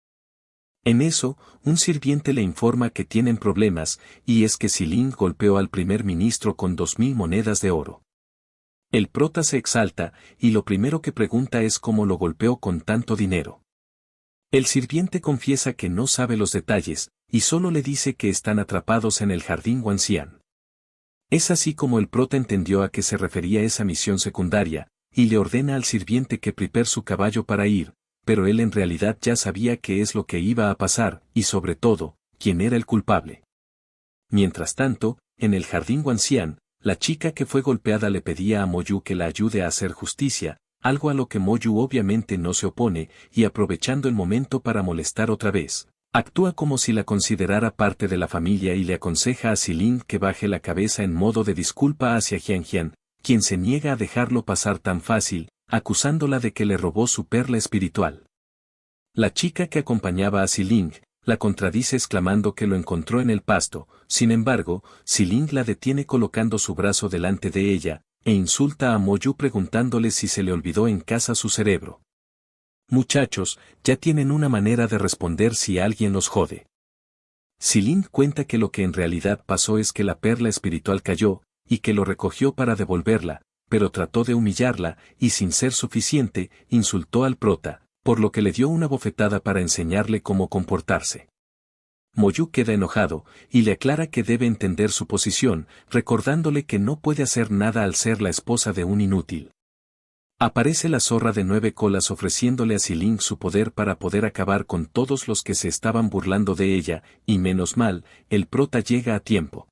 En eso, un sirviente le informa que tienen problemas, y es que Xiling golpeó al primer ministro con 2000 monedas de oro. El prota se exalta, y lo primero que pregunta es cómo lo golpeó con tanto dinero. El sirviente confiesa que no sabe los detalles, y solo le dice que están atrapados en el jardín Wanxian. Es así como el prota entendió a qué se refería esa misión secundaria, y le ordena al sirviente que prepare su caballo para ir, pero él en realidad ya sabía qué es lo que iba a pasar, y sobre todo, quién era el culpable. Mientras tanto, en el jardín Wanxian, la chica que fue golpeada le pedía a Moyu que la ayude a hacer justicia, algo a lo que Moyu obviamente no se opone, y aprovechando el momento para molestar otra vez, actúa como si la considerara parte de la familia y le aconseja a Xiling que baje la cabeza en modo de disculpa hacia Jianjian, quien se niega a dejarlo pasar tan fácil, acusándola de que le robó su perla espiritual. La chica que acompañaba a Xiling, la contradice exclamando que lo encontró en el pasto, sin embargo, Xiling la detiene colocando su brazo delante de ella, e insulta a Moyu preguntándole si se le olvidó en casa su cerebro. Muchachos, ya tienen una manera de responder si alguien los jode. Xiling cuenta que lo que en realidad pasó es que la perla espiritual cayó, y que lo recogió para devolverla, pero trató de humillarla, y sin ser suficiente, insultó al prota, por lo que le dio una bofetada para enseñarle cómo comportarse. Moyu queda enojado, y le aclara que debe entender su posición, recordándole que no puede hacer nada al ser la esposa de un inútil. Aparece la zorra de 9 colas ofreciéndole a Xiling su poder para poder acabar con todos los que se estaban burlando de ella, y menos mal, el prota llega a tiempo.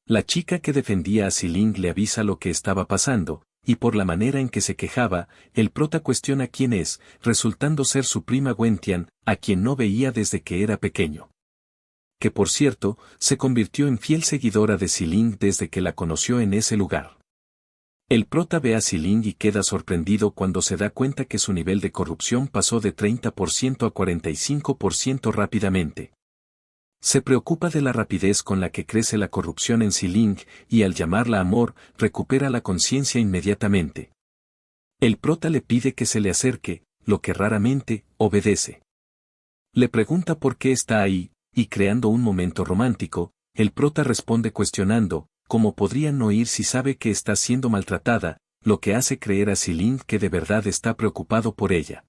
La chica que defendía a Xiling le avisa lo que estaba pasando, y por la manera en que se quejaba, el prota cuestiona quién es, resultando ser su prima Gwentian, a quien no veía desde que era pequeño. Que por cierto, se convirtió en fiel seguidora de Xiling desde que la conoció en ese lugar. El prota ve a Xiling y queda sorprendido cuando se da cuenta que su nivel de corrupción pasó de 30% a 45% rápidamente. Se preocupa de la rapidez con la que crece la corrupción en Xiling, y al llamarla amor, recupera la conciencia inmediatamente. El prota le pide que se le acerque, lo que raramente obedece. Le pregunta por qué está ahí, y creando un momento romántico, el prota responde cuestionando, ¿cómo podría no ir si sabe que está siendo maltratada?, lo que hace creer a Xiling que de verdad está preocupado por ella.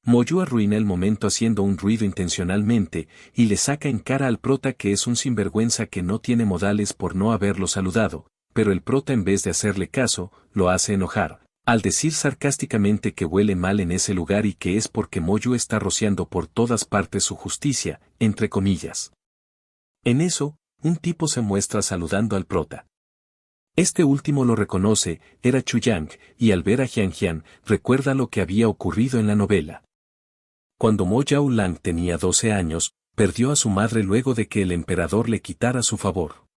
Moyu arruina el momento haciendo un ruido intencionalmente, y le saca en cara al prota que es un sinvergüenza que no tiene modales por no haberlo saludado, pero el prota en vez de hacerle caso, lo hace enojar, al decir sarcásticamente que huele mal en ese lugar y que es porque Moyu está rociando por todas partes su justicia, entre comillas. En eso, un tipo se muestra saludando al prota. Este último lo reconoce, era Chuyang, y al ver a Jian recuerda lo que había ocurrido en la novela. Cuando Mo Yaolang tenía 12 años, perdió a su madre luego de que el emperador le quitara su favor.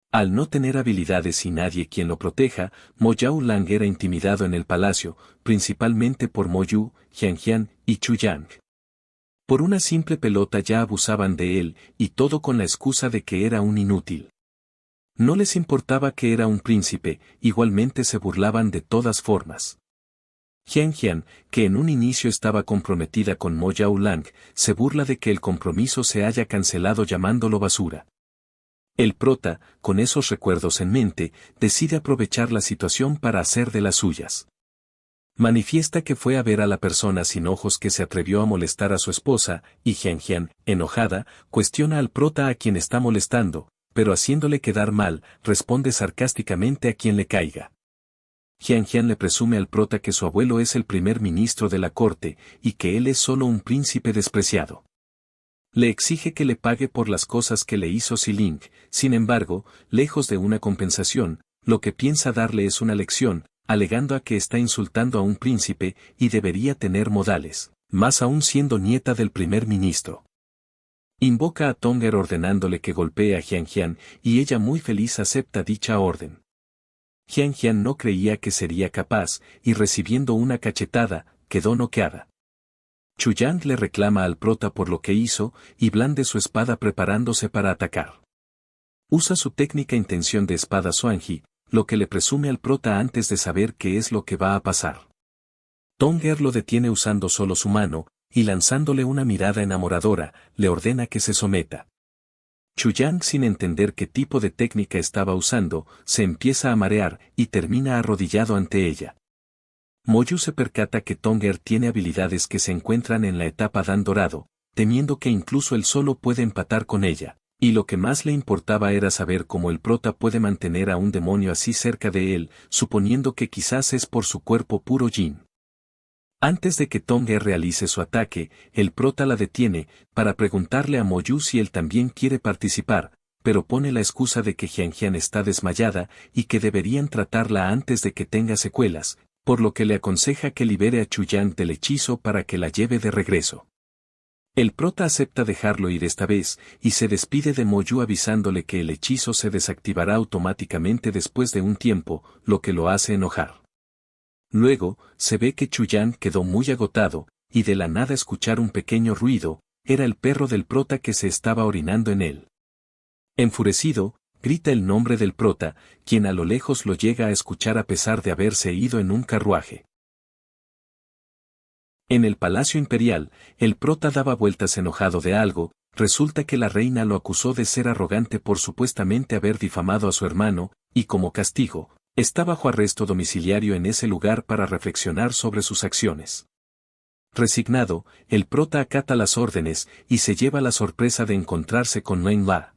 Al no tener habilidades y nadie quien lo proteja, Mo Yaolang era intimidado en el palacio, principalmente por Mo Yu, Jian y Chuyang. Por una simple pelota ya abusaban de él, y todo con la excusa de que era un inútil. No les importaba que era un príncipe, igualmente se burlaban de todas formas. Jian, que en un inicio estaba comprometida con Mo Yaolang, se burla de que el compromiso se haya cancelado llamándolo basura. El prota, con esos recuerdos en mente, decide aprovechar la situación para hacer de las suyas. Manifiesta que fue a ver a la persona sin ojos que se atrevió a molestar a su esposa, y Jian, enojada, cuestiona al prota a quien está molestando, pero haciéndole quedar mal, responde sarcásticamente a quien le caiga. Jian le presume al prota que su abuelo es el primer ministro de la corte, y que él es solo un príncipe despreciado. Le exige que le pague por las cosas que le hizo Xiling, sin embargo, lejos de una compensación, lo que piensa darle es una lección, alegando a que está insultando a un príncipe y debería tener modales, más aún siendo nieta del primer ministro. Invoca a Tonger ordenándole que golpee a Jian y ella muy feliz acepta dicha orden. Jian no creía que sería capaz, y recibiendo una cachetada, quedó noqueada. Chuyang le reclama al prota por lo que hizo, y blande su espada preparándose para atacar. Usa su técnica intención de espada Swanji, lo que le presume al prota antes de saber qué es lo que va a pasar. Tonger lo detiene usando solo su mano, y lanzándole una mirada enamoradora, le ordena que se someta. Chuyang, sin entender qué tipo de técnica estaba usando, se empieza a marear y termina arrodillado ante ella. Moyu se percata que Tonger tiene habilidades que se encuentran en la etapa Dan Dorado, temiendo que incluso él solo puede empatar con ella, y lo que más le importaba era saber cómo el prota puede mantener a un demonio así cerca de él, suponiendo que quizás es por su cuerpo puro yin. Antes de que Tonger realice su ataque, el prota la detiene, para preguntarle a Moyu si él también quiere participar, pero pone la excusa de que Jian está desmayada y que deberían tratarla antes de que tenga secuelas, por lo que le aconseja que libere a Chuyang del hechizo para que la lleve de regreso. El prota acepta dejarlo ir esta vez, y se despide de Moyu avisándole que el hechizo se desactivará automáticamente después de un tiempo, lo que lo hace enojar. Luego, se ve que Chuyang quedó muy agotado, y de la nada escuchar un pequeño ruido, era el perro del prota que se estaba orinando en él. Enfurecido, grita el nombre del prota, quien a lo lejos lo llega a escuchar a pesar de haberse ido en un carruaje. En el palacio imperial, el prota daba vueltas enojado de algo, resulta que la reina lo acusó de ser arrogante por supuestamente haber difamado a su hermano, y como castigo, está bajo arresto domiciliario en ese lugar para reflexionar sobre sus acciones. Resignado, el prota acata las órdenes y se lleva la sorpresa de encontrarse con Wen La.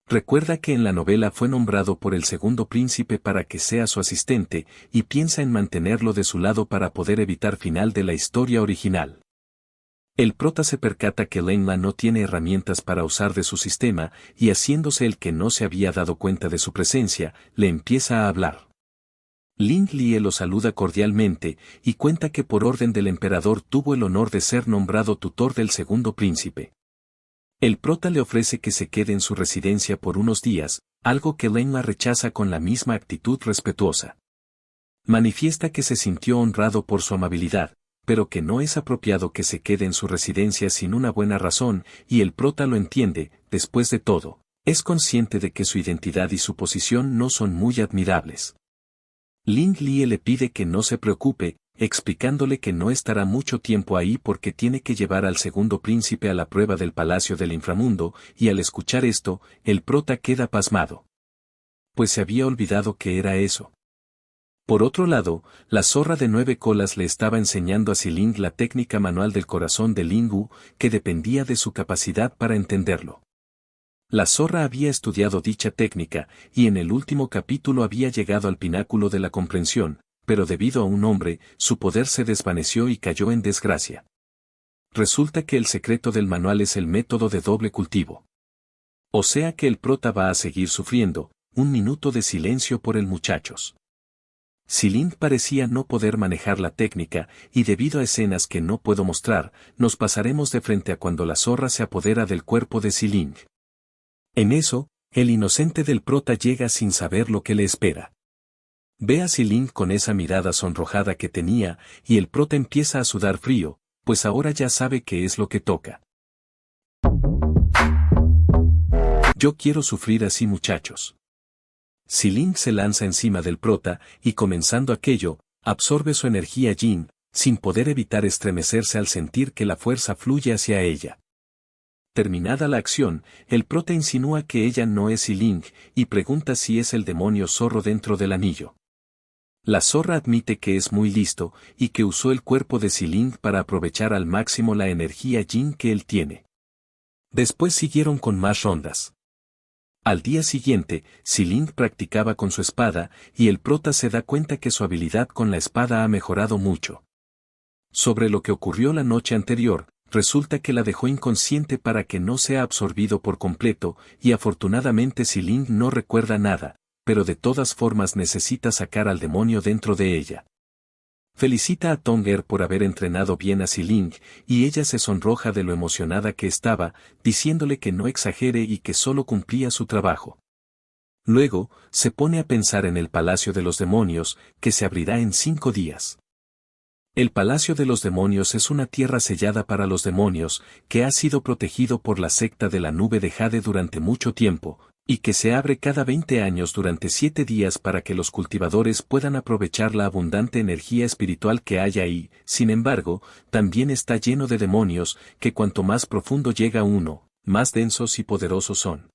Recuerda que en la novela fue nombrado por el segundo príncipe para que sea su asistente, y piensa en mantenerlo de su lado para poder evitar final de la historia original. El prota se percata que Lenma no tiene herramientas para usar de su sistema, y haciéndose el que no se había dado cuenta de su presencia, le empieza a hablar. Ling Lie lo saluda cordialmente, y cuenta que por orden del emperador tuvo el honor de ser nombrado tutor del segundo príncipe. El prota le ofrece que se quede en su residencia por unos días, algo que Lenma rechaza con la misma actitud respetuosa. Manifiesta que se sintió honrado por su amabilidad, pero que no es apropiado que se quede en su residencia sin una buena razón, y el prota lo entiende. Después de todo, es consciente de que su identidad y su posición no son muy admirables. Ling Lie le pide que no se preocupe, explicándole que no estará mucho tiempo ahí porque tiene que llevar al segundo príncipe a la prueba del palacio del inframundo, y al escuchar esto, el prota queda pasmado. Pues se había olvidado que era eso. Por otro lado, la zorra de 9 colas le estaba enseñando a Xiling la técnica manual del corazón de Lingu, que dependía de su capacidad para entenderlo. La zorra había estudiado dicha técnica, y en el último capítulo había llegado al pináculo de la comprensión, pero debido a un hombre, su poder se desvaneció y cayó en desgracia. Resulta que el secreto del manual es el método de doble cultivo. O sea que el prota va a seguir sufriendo. Un minuto de silencio por el muchachos. Xiling parecía no poder manejar la técnica, y debido a escenas que no puedo mostrar, nos pasaremos de frente a cuando la zorra se apodera del cuerpo de Xiling. En eso, el inocente del prota llega sin saber lo que le espera. Ve a Xiling con esa mirada sonrojada que tenía, y el prota empieza a sudar frío, pues ahora ya sabe qué es lo que toca. Yo quiero sufrir así, muchachos. Xiling se lanza encima del prota, y comenzando aquello, absorbe su energía yin, sin poder evitar estremecerse al sentir que la fuerza fluye hacia ella. Terminada la acción, el prota insinúa que ella no es Xiling, y pregunta si es el demonio zorro dentro del anillo. La zorra admite que es muy listo, y que usó el cuerpo de Xiling para aprovechar al máximo la energía yin que él tiene. Después siguieron con más rondas. Al día siguiente, Xiling practicaba con su espada, y el prota se da cuenta que su habilidad con la espada ha mejorado mucho. Sobre lo que ocurrió la noche anterior, resulta que la dejó inconsciente para que no sea absorbido por completo, y afortunadamente Xiling no recuerda nada, pero de todas formas necesita sacar al demonio dentro de ella. Felicita a Tonger por haber entrenado bien a Xiling, y ella se sonroja de lo emocionada que estaba, diciéndole que no exagere y que solo cumplía su trabajo. Luego, se pone a pensar en el Palacio de los Demonios, que se abrirá en 5 días. El Palacio de los Demonios es una tierra sellada para los demonios, que ha sido protegido por la secta de la nube de Jade durante mucho tiempo, y que se abre cada 20 años durante 7 días para que los cultivadores puedan aprovechar la abundante energía espiritual que hay ahí. Sin embargo, también está lleno de demonios, que cuanto más profundo llega uno, más densos y poderosos son.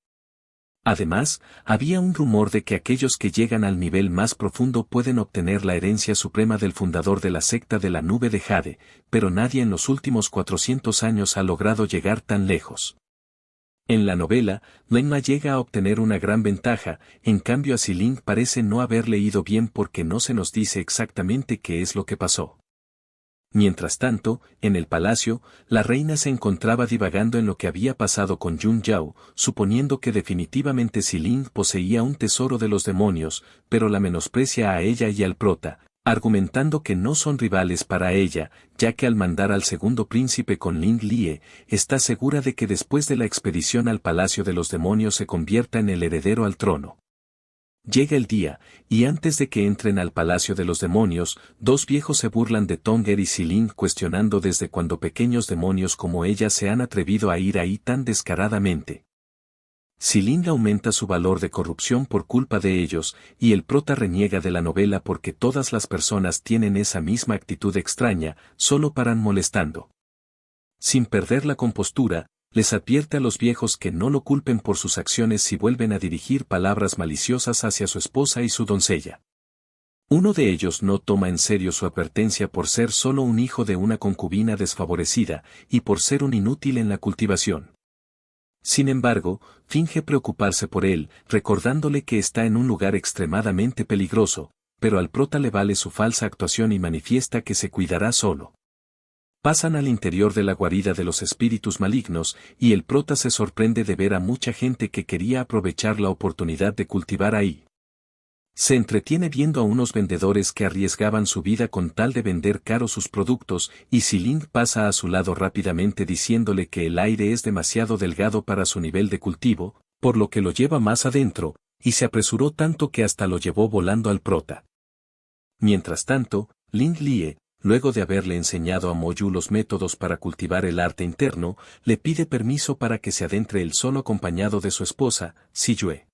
Además, había un rumor de que aquellos que llegan al nivel más profundo pueden obtener la herencia suprema del fundador de la secta de la nube de Jade, pero nadie en los últimos 400 años ha logrado llegar tan lejos. En la novela, Lenma llega a obtener una gran ventaja, en cambio a Xiling parece no haber leído bien porque no se nos dice exactamente qué es lo que pasó. Mientras tanto, en el palacio, la reina se encontraba divagando en lo que había pasado con Yun Yao, suponiendo que definitivamente Xiling poseía un tesoro de los demonios, pero la menosprecia a ella y al prota, argumentando que no son rivales para ella, ya que al mandar al segundo príncipe con Ling Lie, está segura de que después de la expedición al Palacio de los Demonios se convierta en el heredero al trono. Llega el día, y antes de que entren al Palacio de los Demonios, 2 viejos se burlan de Tonger y Xiling cuestionando desde cuándo pequeños demonios como ella se han atrevido a ir ahí tan descaradamente. Xiling aumenta su valor de corrupción por culpa de ellos, y el prota reniega de la novela porque todas las personas tienen esa misma actitud extraña, solo paran molestando. Sin perder la compostura, les advierte a los viejos que no lo culpen por sus acciones si vuelven a dirigir palabras maliciosas hacia su esposa y su doncella. Uno de ellos no toma en serio su advertencia por ser solo un hijo de una concubina desfavorecida, y por ser un inútil en la cultivación. Sin embargo, finge preocuparse por él, recordándole que está en un lugar extremadamente peligroso, pero al prota le vale su falsa actuación y manifiesta que se cuidará solo. Pasan al interior de la guarida de los espíritus malignos, y el prota se sorprende de ver a mucha gente que quería aprovechar la oportunidad de cultivar ahí. Se entretiene viendo a unos vendedores que arriesgaban su vida con tal de vender caro sus productos, y Xiling pasa a su lado rápidamente diciéndole que el aire es demasiado delgado para su nivel de cultivo, por lo que lo lleva más adentro, y se apresuró tanto que hasta lo llevó volando al prota. Mientras tanto, Ling Lie, luego de haberle enseñado a Moyu los métodos para cultivar el arte interno, le pide permiso para que se adentre él solo acompañado de su esposa, Si Yue.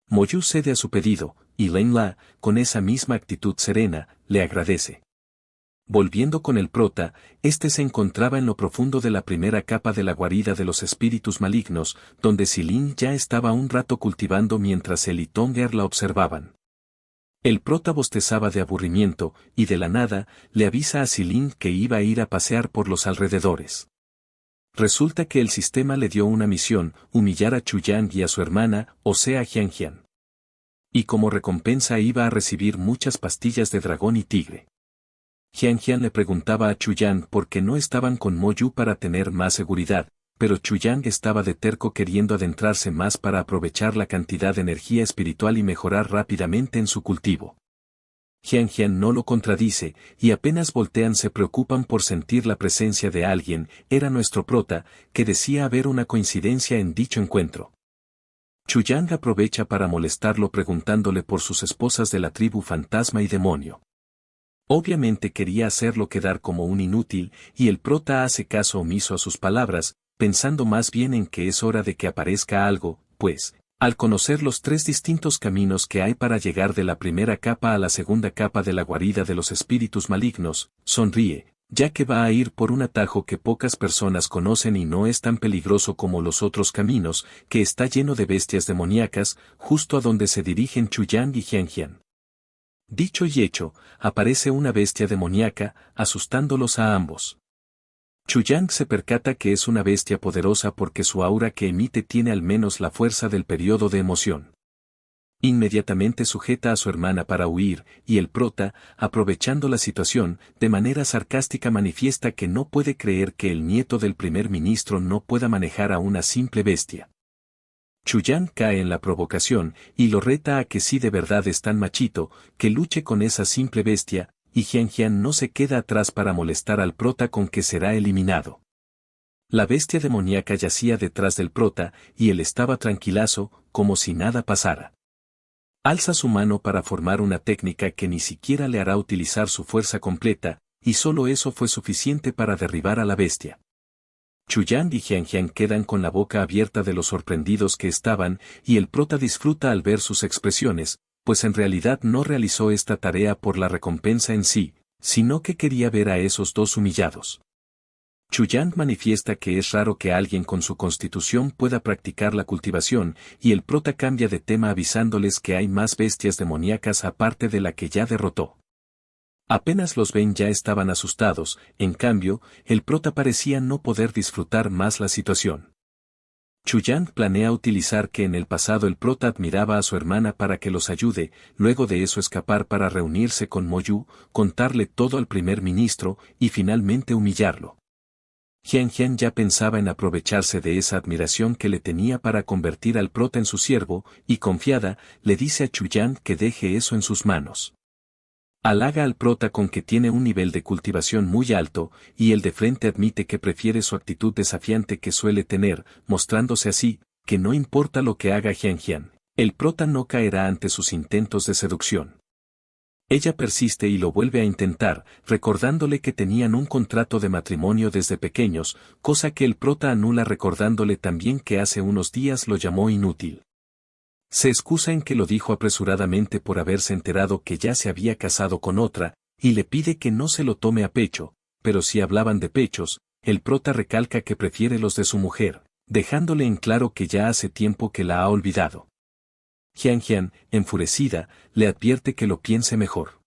Moyu cede a su pedido, y Len La, con esa misma actitud serena, le agradece. Volviendo con el prota, este se encontraba en lo profundo de la primera capa de la guarida de los espíritus malignos, donde Xilin ya estaba un rato cultivando mientras él y Tonger la observaban. El prota bostezaba de aburrimiento, y de la nada, le avisa a Xilin que iba a ir a pasear por los alrededores. Resulta que el sistema le dio una misión, humillar a Chuyang y a su hermana, o sea Jianjian. Y como recompensa iba a recibir muchas pastillas de dragón y tigre. Jianjian le preguntaba a Chuyang por qué no estaban con Moyu para tener más seguridad, pero Chuyang estaba de terco queriendo adentrarse más para aprovechar la cantidad de energía espiritual y mejorar rápidamente en su cultivo. Jianjian no lo contradice, y apenas voltean se preocupan por sentir la presencia de alguien, era nuestro prota, que decía haber una coincidencia en dicho encuentro. Chuyang aprovecha para molestarlo preguntándole por sus esposas de la tribu fantasma y demonio. Obviamente quería hacerlo quedar como un inútil, y el prota hace caso omiso a sus palabras, pensando más bien en que es hora de que aparezca algo, pues, al conocer los tres distintos caminos que hay para llegar de la primera capa a la segunda capa de la guarida de los espíritus malignos, sonríe, ya que va a ir por un atajo que pocas personas conocen y no es tan peligroso como los otros caminos, que está lleno de bestias demoníacas, justo a donde se dirigen Chuyang y Jianjian. Dicho y hecho, aparece una bestia demoníaca, asustándolos a ambos. Chuyang se percata que es una bestia poderosa porque su aura que emite tiene al menos la fuerza del periodo de emoción. Inmediatamente sujeta a su hermana para huir, y el prota, aprovechando la situación, de manera sarcástica manifiesta que no puede creer que el nieto del primer ministro no pueda manejar a una simple bestia. Chuyang cae en la provocación, y lo reta a que si de verdad es tan machito, que luche con esa simple bestia, y Jianjian no se queda atrás para molestar al prota con que será eliminado. La bestia demoníaca yacía detrás del prota, y él estaba tranquilazo, como si nada pasara. Alza su mano para formar una técnica que ni siquiera le hará utilizar su fuerza completa, y solo eso fue suficiente para derribar a la bestia. Chuyang y Jianjian quedan con la boca abierta de lo sorprendidos que estaban, y el prota disfruta al ver sus expresiones, pues en realidad no realizó esta tarea por la recompensa en sí, sino que quería ver a esos dos humillados. Chuyang manifiesta que es raro que alguien con su constitución pueda practicar la cultivación, y el prota cambia de tema avisándoles que hay más bestias demoníacas aparte de la que ya derrotó. Apenas los ven ya estaban asustados, en cambio, el prota parecía no poder disfrutar más la situación. Chuyang planea utilizar que en el pasado el prota admiraba a su hermana para que los ayude, luego de eso escapar para reunirse con Moyu, contarle todo al primer ministro, y finalmente humillarlo. Jianjian ya pensaba en aprovecharse de esa admiración que le tenía para convertir al prota en su siervo, y confiada, le dice a Chuyang que deje eso en sus manos. Halaga al prota con que tiene un nivel de cultivación muy alto, y el de frente admite que prefiere su actitud desafiante que suele tener, mostrándose así, que no importa lo que haga Jianjian, el prota no caerá ante sus intentos de seducción. Ella persiste y lo vuelve a intentar, recordándole que tenían un contrato de matrimonio desde pequeños, cosa que el prota anula recordándole también que hace unos días lo llamó inútil. Se excusa en que lo dijo apresuradamente por haberse enterado que ya se había casado con otra, y le pide que no se lo tome a pecho, pero si hablaban de pechos, el prota recalca que prefiere los de su mujer, dejándole en claro que ya hace tiempo que la ha olvidado. Jianjian, enfurecida, le advierte que lo piense mejor.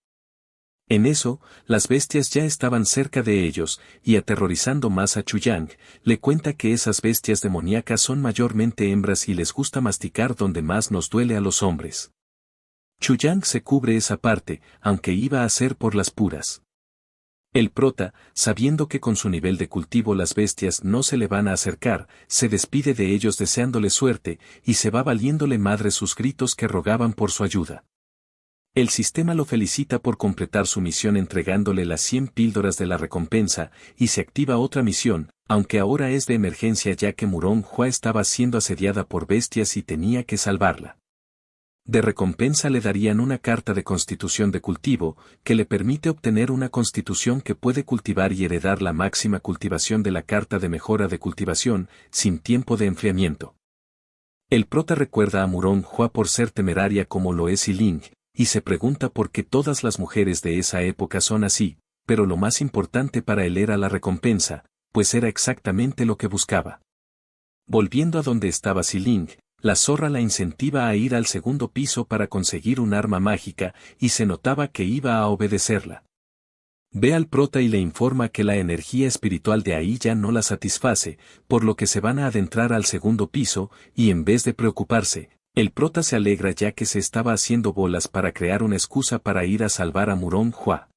En eso, las bestias ya estaban cerca de ellos, y aterrorizando más a Chuyang, le cuenta que esas bestias demoníacas son mayormente hembras y les gusta masticar donde más nos duele a los hombres. Chuyang se cubre esa parte, aunque iba a ser por las puras. El prota, sabiendo que con su nivel de cultivo las bestias no se le van a acercar, se despide de ellos deseándole suerte, y se va valiéndole madre sus gritos que rogaban por su ayuda. El sistema lo felicita por completar su misión entregándole las 100 píldoras de la recompensa, y se activa otra misión, aunque ahora es de emergencia ya que Murong Hua estaba siendo asediada por bestias y tenía que salvarla. De recompensa le darían una carta de constitución de cultivo, que le permite obtener una constitución que puede cultivar y heredar la máxima cultivación de la carta de mejora de cultivación, sin tiempo de enfriamiento. El prota recuerda a Murong Hua por ser temeraria como lo es Ling, y se pregunta por qué todas las mujeres de esa época son así, pero lo más importante para él era la recompensa, pues era exactamente lo que buscaba. Volviendo a donde estaba Ling, la zorra la incentiva a ir al segundo piso para conseguir un arma mágica, y se notaba que iba a obedecerla. Ve al prota y le informa que la energía espiritual de ahí ya no la satisface, por lo que se van a adentrar al segundo piso, y en vez de preocuparse, el prota se alegra ya que se estaba haciendo bolas para crear una excusa para ir a salvar a Murong Hua.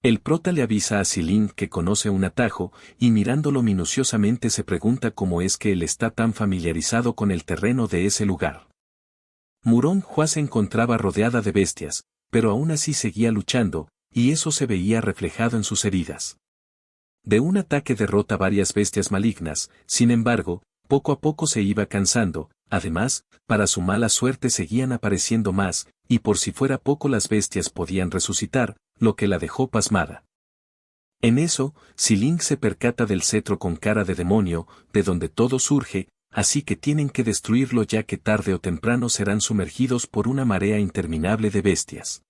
El prota le avisa a Ling que conoce un atajo, y mirándolo minuciosamente se pregunta cómo es que él está tan familiarizado con el terreno de ese lugar. Murong Hua se encontraba rodeada de bestias, pero aún así seguía luchando, y eso se veía reflejado en sus heridas. De un ataque derrota varias bestias malignas, sin embargo, poco a poco se iba cansando, además, para su mala suerte seguían apareciendo más, y por si fuera poco las bestias podían resucitar, lo que la dejó pasmada. En eso, Ling se percata del cetro con cara de demonio, de donde todo surge, así que tienen que destruirlo ya que tarde o temprano serán sumergidos por una marea interminable de bestias.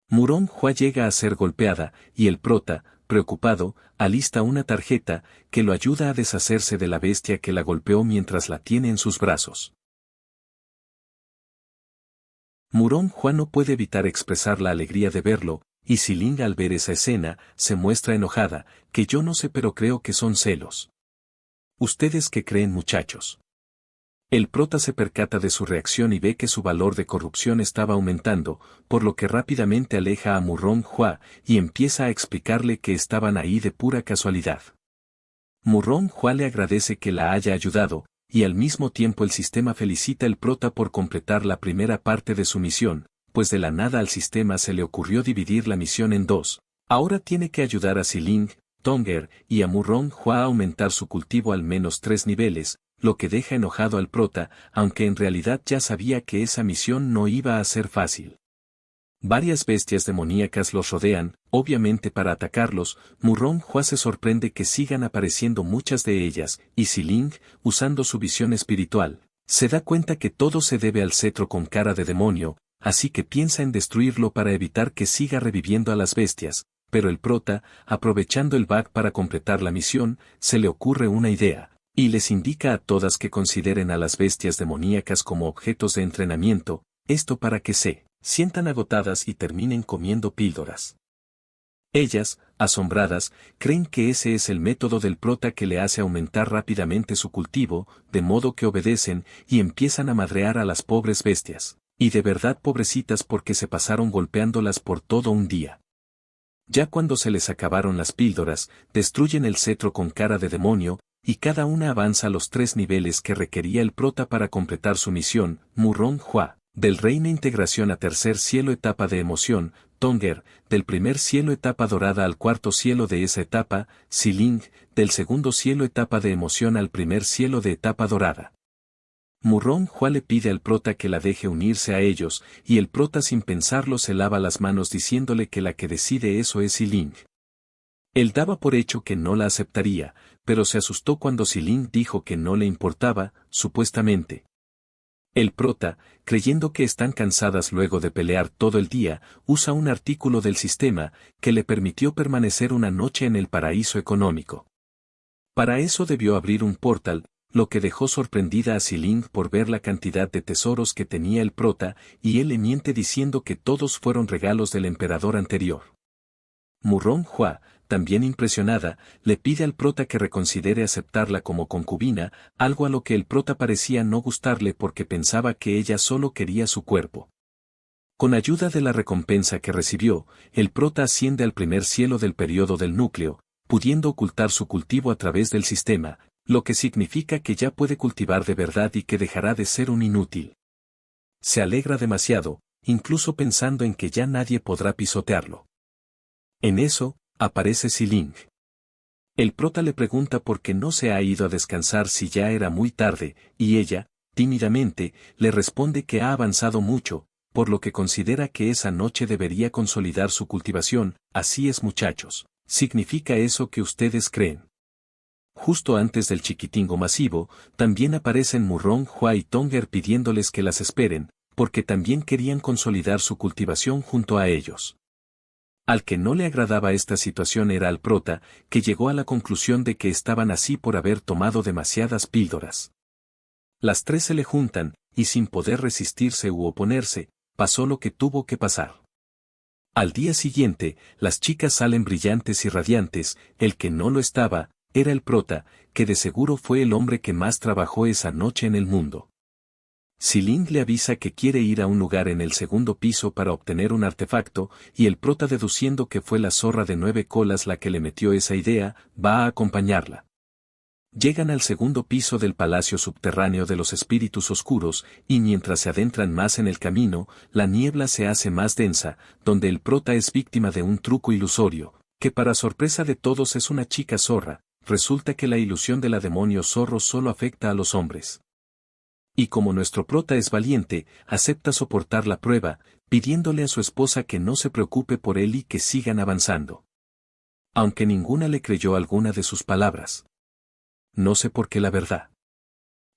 Murong Hua llega a ser golpeada, y el prota, preocupado, alista una tarjeta, que lo ayuda a deshacerse de la bestia que la golpeó mientras la tiene en sus brazos. Murong Hua no puede evitar expresar la alegría de verlo, y Ling al ver esa escena, se muestra enojada, que yo no sé pero creo que son celos. ¿Ustedes qué creen muchachos? El prota se percata de su reacción y ve que su valor de corrupción estaba aumentando, por lo que rápidamente aleja a Murong Hua y empieza a explicarle que estaban ahí de pura casualidad. Murong Hua le agradece que la haya ayudado, y al mismo tiempo el sistema felicita al prota por completar la primera parte de su misión, pues de la nada al sistema se le ocurrió dividir la misión en dos. Ahora tiene que ayudar a Ling, Tonger y a Murong Hua a aumentar su cultivo al menos 3 niveles, lo que deja enojado al prota, aunque en realidad ya sabía que esa misión no iba a ser fácil. Varias bestias demoníacas los rodean, obviamente para atacarlos. Murong Hua se sorprende que sigan apareciendo muchas de ellas, y Ling, usando su visión espiritual, se da cuenta que todo se debe al cetro con cara de demonio, así que piensa en destruirlo para evitar que siga reviviendo a las bestias, pero el prota, aprovechando el bug para completar la misión, se le ocurre una idea, y les indica a todas que consideren a las bestias demoníacas como objetos de entrenamiento, esto para que se sientan agotadas y terminen comiendo píldoras. Ellas, asombradas, creen que ese es el método del prota que le hace aumentar rápidamente su cultivo, de modo que obedecen y empiezan a madrear a las pobres bestias, y de verdad pobrecitas porque se pasaron golpeándolas por todo un día. Ya cuando se les acabaron las píldoras, destruyen el cetro con cara de demonio, y cada una avanza a los 3 niveles que requería el prota para completar su misión. Murong Hua, del Reino Integración a tercer cielo etapa de emoción, Tonger, del primer cielo etapa dorada al cuarto cielo de esa etapa, Ling, del segundo cielo etapa de emoción al primer cielo de etapa dorada. Murong Hua le pide al prota que la deje unirse a ellos, y el prota sin pensarlo se lava las manos diciéndole que la que decide eso es Ling. Él daba por hecho que no la aceptaría, pero se asustó cuando Ling dijo que no le importaba, supuestamente. El prota, creyendo que están cansadas luego de pelear todo el día, usa un artículo del sistema, que le permitió permanecer una noche en el paraíso económico. Para eso debió abrir un portal, lo que dejó sorprendida a Ling por ver la cantidad de tesoros que tenía el prota, y él le miente diciendo que todos fueron regalos del emperador anterior. Murong Hua, también impresionada, le pide al prota que reconsidere aceptarla como concubina, algo a lo que el prota parecía no gustarle porque pensaba que ella solo quería su cuerpo. Con ayuda de la recompensa que recibió, el prota asciende al primer cielo del período del núcleo, pudiendo ocultar su cultivo a través del sistema, lo que significa que ya puede cultivar de verdad y que dejará de ser un inútil. Se alegra demasiado, incluso pensando en que ya nadie podrá pisotearlo. En eso, aparece Xiling. El prota le pregunta por qué no se ha ido a descansar si ya era muy tarde, y ella, tímidamente, le responde que ha avanzado mucho, por lo que considera que esa noche debería consolidar su cultivación. Así es, muchachos, ¿significa eso que ustedes creen? Justo antes del chiquitingo masivo, también aparecen Murong Hua y Tonger pidiéndoles que las esperen, porque también querían consolidar su cultivación junto a ellos. Al que no le agradaba esta situación era al prota, que llegó a la conclusión de que estaban así por haber tomado demasiadas píldoras. Las tres se le juntan, y sin poder resistirse u oponerse, pasó lo que tuvo que pasar. Al día siguiente, las chicas salen brillantes y radiantes. El que no lo estaba, era el prota, que de seguro fue el hombre que más trabajó esa noche en el mundo. Xiling le avisa que quiere ir a un lugar en el segundo piso para obtener un artefacto, y el prota, deduciendo que fue la zorra de 9 colas la que le metió esa idea, va a acompañarla. Llegan al segundo piso del palacio subterráneo de los espíritus oscuros, y mientras se adentran más en el camino, la niebla se hace más densa, donde el prota es víctima de un truco ilusorio, que para sorpresa de todos es una chica zorra. Resulta que la ilusión de la demonio zorro solo afecta a los hombres. Y como nuestro prota es valiente, acepta soportar la prueba, pidiéndole a su esposa que no se preocupe por él y que sigan avanzando. Aunque ninguna le creyó alguna de sus palabras. No sé por qué, la verdad.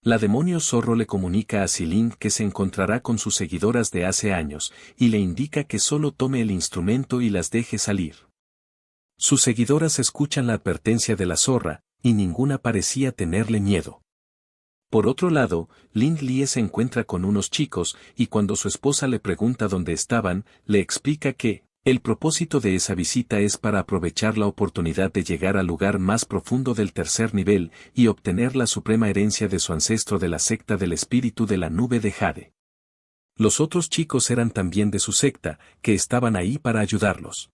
La demonio zorro le comunica a Xiling que se encontrará con sus seguidoras de hace años, y le indica que solo tome el instrumento y las deje salir. Sus seguidoras escuchan la advertencia de la zorra, y ninguna parecía tenerle miedo. Por otro lado, Ling Lie se encuentra con unos chicos, y cuando su esposa le pregunta dónde estaban, le explica que el propósito de esa visita es para aprovechar la oportunidad de llegar al lugar más profundo del tercer nivel y obtener la suprema herencia de su ancestro de la secta del espíritu de la nube de Jade. Los otros chicos eran también de su secta, que estaban ahí para ayudarlos.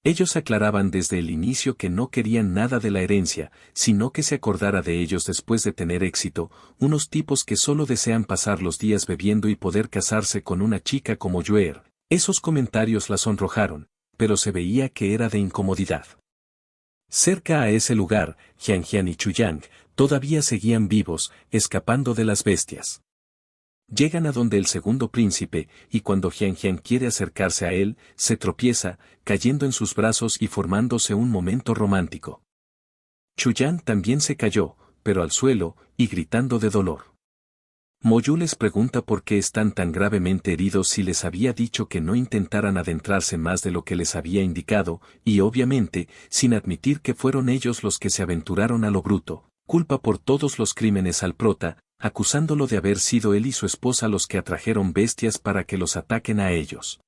Ellos aclaraban desde el inicio que no querían nada de la herencia, sino que se acordara de ellos después de tener éxito, unos tipos que solo desean pasar los días bebiendo y poder casarse con una chica como Yuer. Esos comentarios la sonrojaron, pero se veía que era de incomodidad. Cerca a ese lugar, Jianjian y Chuyang todavía seguían vivos, escapando de las bestias. Llegan a donde el segundo príncipe, y cuando Jianjian quiere acercarse a él, se tropieza, cayendo en sus brazos y formándose un momento romántico. Chuyang también se cayó, pero al suelo, y gritando de dolor. Moyu les pregunta por qué están tan gravemente heridos si les había dicho que no intentaran adentrarse más de lo que les había indicado, y obviamente, sin admitir que fueron ellos los que se aventuraron a lo bruto, culpa por todos los crímenes al prota, acusándolo de haber sido él y su esposa los que atrajeron bestias para que los ataquen a ellos.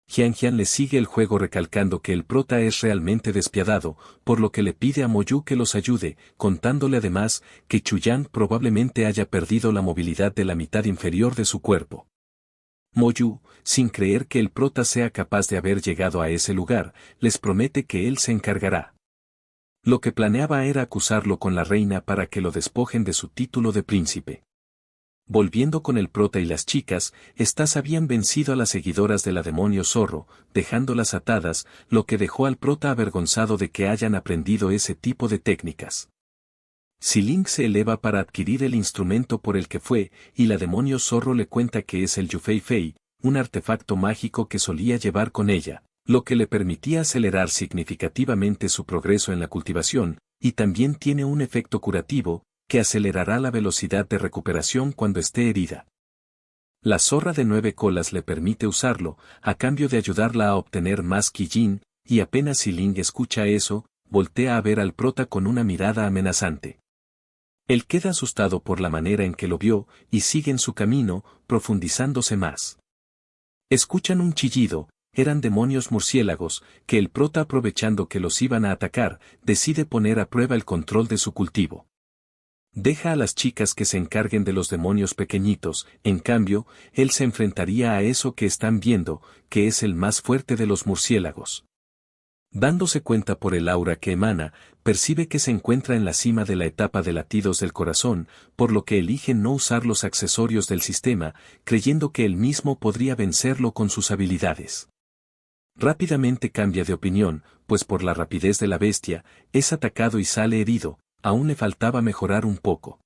Jianjian le sigue el juego recalcando que el prota es realmente despiadado, por lo que le pide a Moyu que los ayude, contándole además que Chuyang probablemente haya perdido la movilidad de la mitad inferior de su cuerpo. Moyu, sin creer que el prota sea capaz de haber llegado a ese lugar, les promete que él se encargará. Lo que planeaba era acusarlo con la reina para que lo despojen de su título de príncipe. Volviendo con el prota y las chicas, estas habían vencido a las seguidoras de la demonio zorro, dejándolas atadas, lo que dejó al prota avergonzado de que hayan aprendido ese tipo de técnicas. Xiling se eleva para adquirir el instrumento por el que fue, y la demonio zorro le cuenta que es el Yufei Fei, un artefacto mágico que solía llevar con ella, lo que le permitía acelerar significativamente su progreso en la cultivación, y también tiene un efecto curativo, que acelerará la velocidad de recuperación cuando esté herida. La zorra de 9 colas le permite usarlo, a cambio de ayudarla a obtener más Kijin, y apenas Xiling escucha eso, voltea a ver al prota con una mirada amenazante. Él queda asustado por la manera en que lo vio, y sigue en su camino, profundizándose más. Escuchan un chillido, eran demonios murciélagos, que el prota, aprovechando que los iban a atacar, decide poner a prueba el control de su cultivo. Deja a las chicas que se encarguen de los demonios pequeñitos, en cambio, él se enfrentaría a eso que están viendo, que es el más fuerte de los murciélagos. Dándose cuenta por el aura que emana, percibe que se encuentra en la cima de la etapa de latidos del corazón, por lo que elige no usar los accesorios del sistema, creyendo que él mismo podría vencerlo con sus habilidades. Rápidamente cambia de opinión, pues por la rapidez de la bestia, es atacado y sale herido, aún le faltaba mejorar un poco.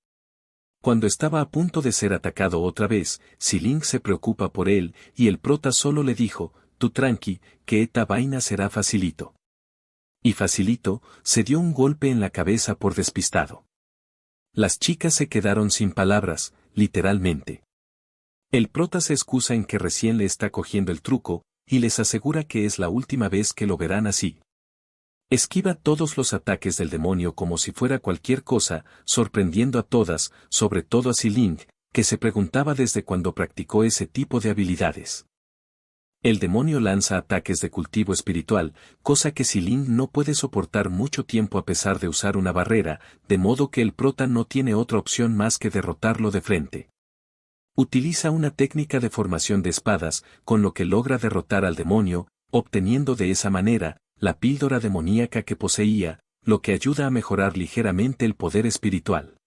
Cuando estaba a punto de ser atacado otra vez, Xiling se preocupa por él, y el prota solo le dijo, tú tranqui, que esta vaina será facilito. Y facilito, se dio un golpe en la cabeza por despistado. Las chicas se quedaron sin palabras, literalmente. El prota se excusa en que recién le está cogiendo el truco, y les asegura que es la última vez que lo verán así. Esquiva todos los ataques del demonio como si fuera cualquier cosa, sorprendiendo a todas, sobre todo a Xiling, que se preguntaba desde cuándo practicó ese tipo de habilidades. El demonio lanza ataques de cultivo espiritual, cosa que Xiling no puede soportar mucho tiempo a pesar de usar una barrera, de modo que el prota no tiene otra opción más que derrotarlo de frente. Utiliza una técnica de formación de espadas, con lo que logra derrotar al demonio, obteniendo de esa manera, la píldora demoníaca que poseía, lo que ayuda a mejorar ligeramente el poder espiritual.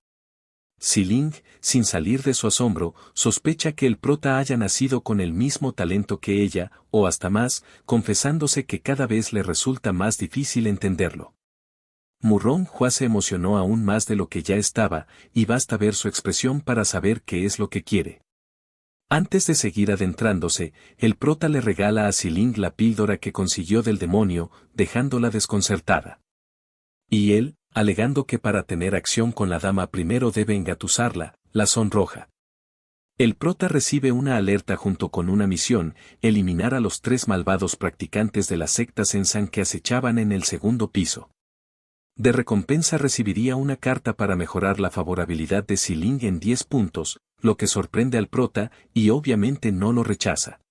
Xiling, sin salir de su asombro, sospecha que el prota haya nacido con el mismo talento que ella, o hasta más, confesándose que cada vez le resulta más difícil entenderlo. Murong Hua se emocionó aún más de lo que ya estaba, y basta ver su expresión para saber qué es lo que quiere. Antes de seguir adentrándose, el prota le regala a Xiling la píldora que consiguió del demonio, dejándola desconcertada. Y él, alegando que para tener acción con la dama primero debe engatusarla, la sonroja. El prota recibe una alerta junto con una misión, eliminar a los 3 malvados practicantes de la secta Sensan que acechaban en el segundo piso. De recompensa recibiría una carta para mejorar la favorabilidad de Xiling en 10 puntos, lo que sorprende al prota, y obviamente no lo rechaza.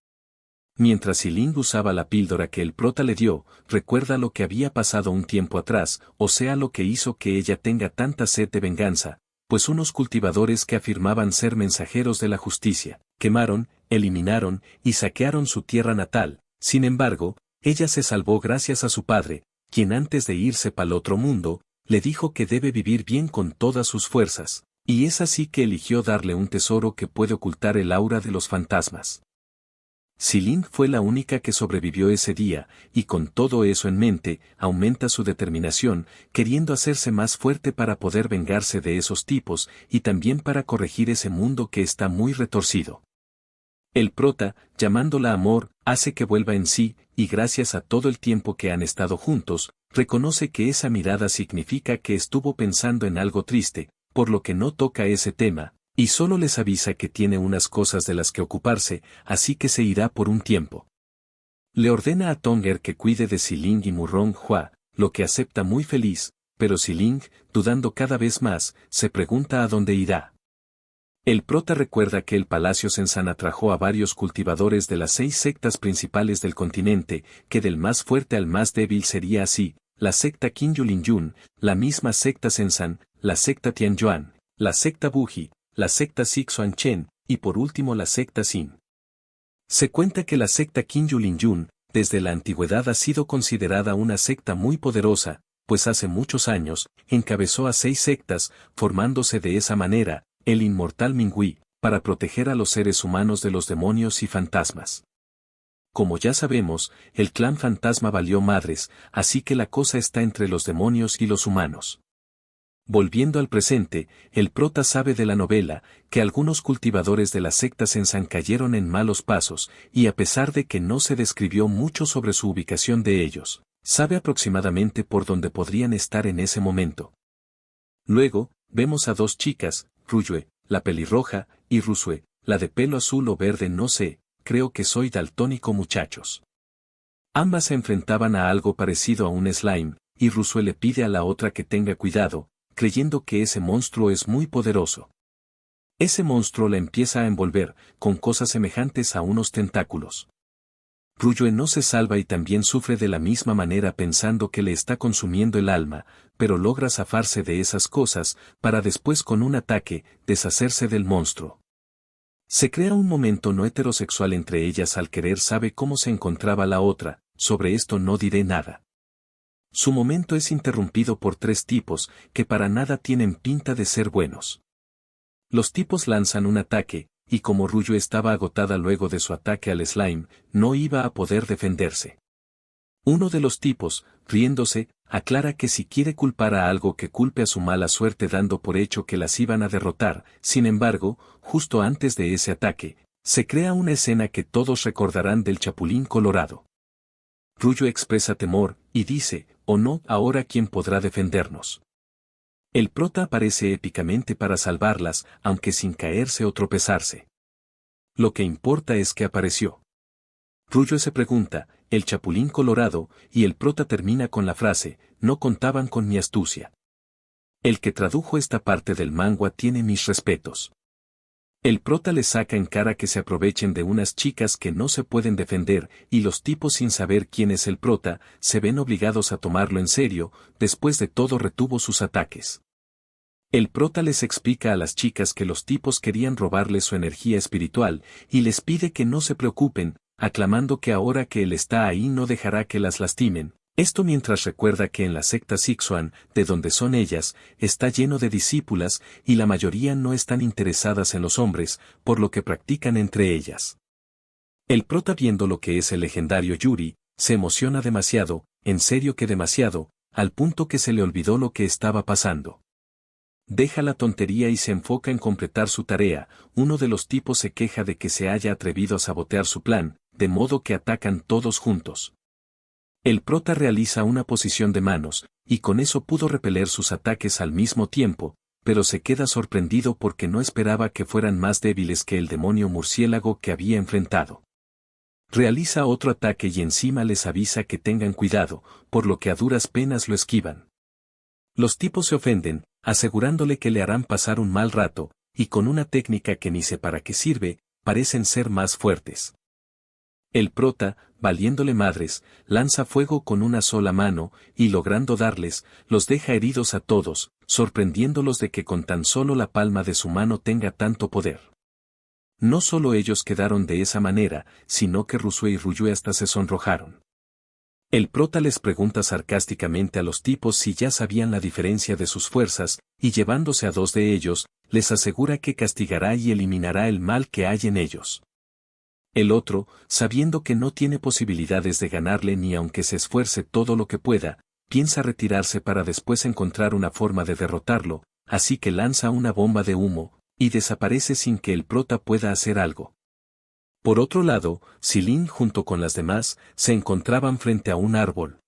Mientras Xiling usaba la píldora que el prota le dio, recuerda lo que había pasado un tiempo atrás, o sea lo que hizo que ella tenga tanta sed de venganza, pues unos cultivadores que afirmaban ser mensajeros de la justicia, quemaron, eliminaron y saquearon su tierra natal. Sin embargo, ella se salvó gracias a su padre, quien antes de irse pa'l otro mundo, le dijo que debe vivir bien con todas sus fuerzas, y es así que eligió darle un tesoro que puede ocultar el aura de los fantasmas. Xiling fue la única que sobrevivió ese día, y con todo eso en mente, aumenta su determinación, queriendo hacerse más fuerte para poder vengarse de esos tipos, y también para corregir ese mundo que está muy retorcido. El prota, llamándola amor, hace que vuelva en sí, y gracias a todo el tiempo que han estado juntos, reconoce que esa mirada significa que estuvo pensando en algo triste, por lo que no toca ese tema, y solo les avisa que tiene unas cosas de las que ocuparse, así que se irá por un tiempo. Le ordena a Tonger que cuide de Xiling y Murong Hua, lo que acepta muy feliz, pero Xiling, dudando cada vez más, se pregunta a dónde irá. El prota recuerda que el Palacio Sensan atrajo a varios cultivadores de las 6 sectas principales del continente, que del más fuerte al más débil sería así, la secta Qingyulinyun, la misma secta Sensan, la secta Tianyuan, la secta Buji, la secta Sixuanchen, y por último la secta Xin. Se cuenta que la secta Qingyulinyun, desde la antigüedad ha sido considerada una secta muy poderosa, pues hace muchos años, encabezó a 6 sectas, formándose de esa manera, el inmortal Minghui, para proteger a los seres humanos de los demonios y fantasmas. Como ya sabemos, el clan fantasma valió madres, así que la cosa está entre los demonios y los humanos. Volviendo al presente, el prota sabe de la novela, que algunos cultivadores de la secta Sensan cayeron en malos pasos, y a pesar de que no se describió mucho sobre su ubicación de ellos, sabe aproximadamente por dónde podrían estar en ese momento. Luego, vemos a 2 chicas, Ruyue, la pelirroja, y Rusue, la de pelo azul o verde no sé, creo que soy daltónico muchachos. Ambas se enfrentaban a algo parecido a un slime, y Rusue le pide a la otra que tenga cuidado, creyendo que ese monstruo es muy poderoso. Ese monstruo la empieza a envolver, con cosas semejantes a unos tentáculos. Ryue no se salva y también sufre de la misma manera pensando que le está consumiendo el alma, pero logra zafarse de esas cosas, para después con un ataque, deshacerse del monstruo. Se crea un momento no heterosexual entre ellas al querer sabe cómo se encontraba la otra, sobre esto no diré nada. Su momento es interrumpido por tres tipos, que para nada tienen pinta de ser buenos. Los tipos lanzan un ataque, y como Ryue estaba agotada luego de su ataque al slime, no iba a poder defenderse. Uno de los tipos, riéndose, aclara que si quiere culpar a algo que culpe a su mala suerte dando por hecho que las iban a derrotar, sin embargo, justo antes de ese ataque, se crea una escena que todos recordarán del Chapulín Colorado. Ryue expresa temor, y dice, «Oh no, ahora ¿quién podrá defendernos?». El prota aparece épicamente para salvarlas, aunque sin caerse o tropezarse. Lo que importa es que apareció. Ryue se pregunta, el Chapulín Colorado, y el prota termina con la frase, no contaban con mi astucia. El que tradujo esta parte del manga tiene mis respetos. El prota les saca en cara que se aprovechen de unas chicas que no se pueden defender, y los tipos sin saber quién es el prota, se ven obligados a tomarlo en serio, después de todo retuvo sus ataques. El prota les explica a las chicas que los tipos querían robarles su energía espiritual, y les pide que no se preocupen, aclamando que ahora que él está ahí no dejará que las lastimen. Esto mientras recuerda que en la secta Sixuan, de donde son ellas, está lleno de discípulas, y la mayoría no están interesadas en los hombres, por lo que practican entre ellas. El prota viendo lo que es el legendario Yuri, se emociona demasiado, en serio que demasiado, al punto que se le olvidó lo que estaba pasando. Deja la tontería y se enfoca en completar su tarea. Uno de los tipos se queja de que se haya atrevido a sabotear su plan, de modo que atacan todos juntos. El prota realiza una posición de manos, y con eso pudo repeler sus ataques al mismo tiempo, pero se queda sorprendido porque no esperaba que fueran más débiles que el demonio murciélago que había enfrentado. Realiza otro ataque y encima les avisa que tengan cuidado, por lo que a duras penas lo esquivan. Los tipos se ofenden, asegurándole que le harán pasar un mal rato, y con una técnica que ni sé para qué sirve, parecen ser más fuertes. El prota, valiéndole madres, lanza fuego con una sola mano, y logrando darles, los deja heridos a todos, sorprendiéndolos de que con tan solo la palma de su mano tenga tanto poder. No solo ellos quedaron de esa manera, sino que Rusue y Ryue hasta se sonrojaron. El prota les pregunta sarcásticamente a los tipos si ya sabían la diferencia de sus fuerzas, y llevándose a dos de ellos, les asegura que castigará y eliminará el mal que hay en ellos. El otro, sabiendo que no tiene posibilidades de ganarle ni aunque se esfuerce todo lo que pueda, piensa retirarse para después encontrar una forma de derrotarlo, así que lanza una bomba de humo, y desaparece sin que el prota pueda hacer algo. Por otro lado, Silin junto con las demás, se encontraban frente a un árbol.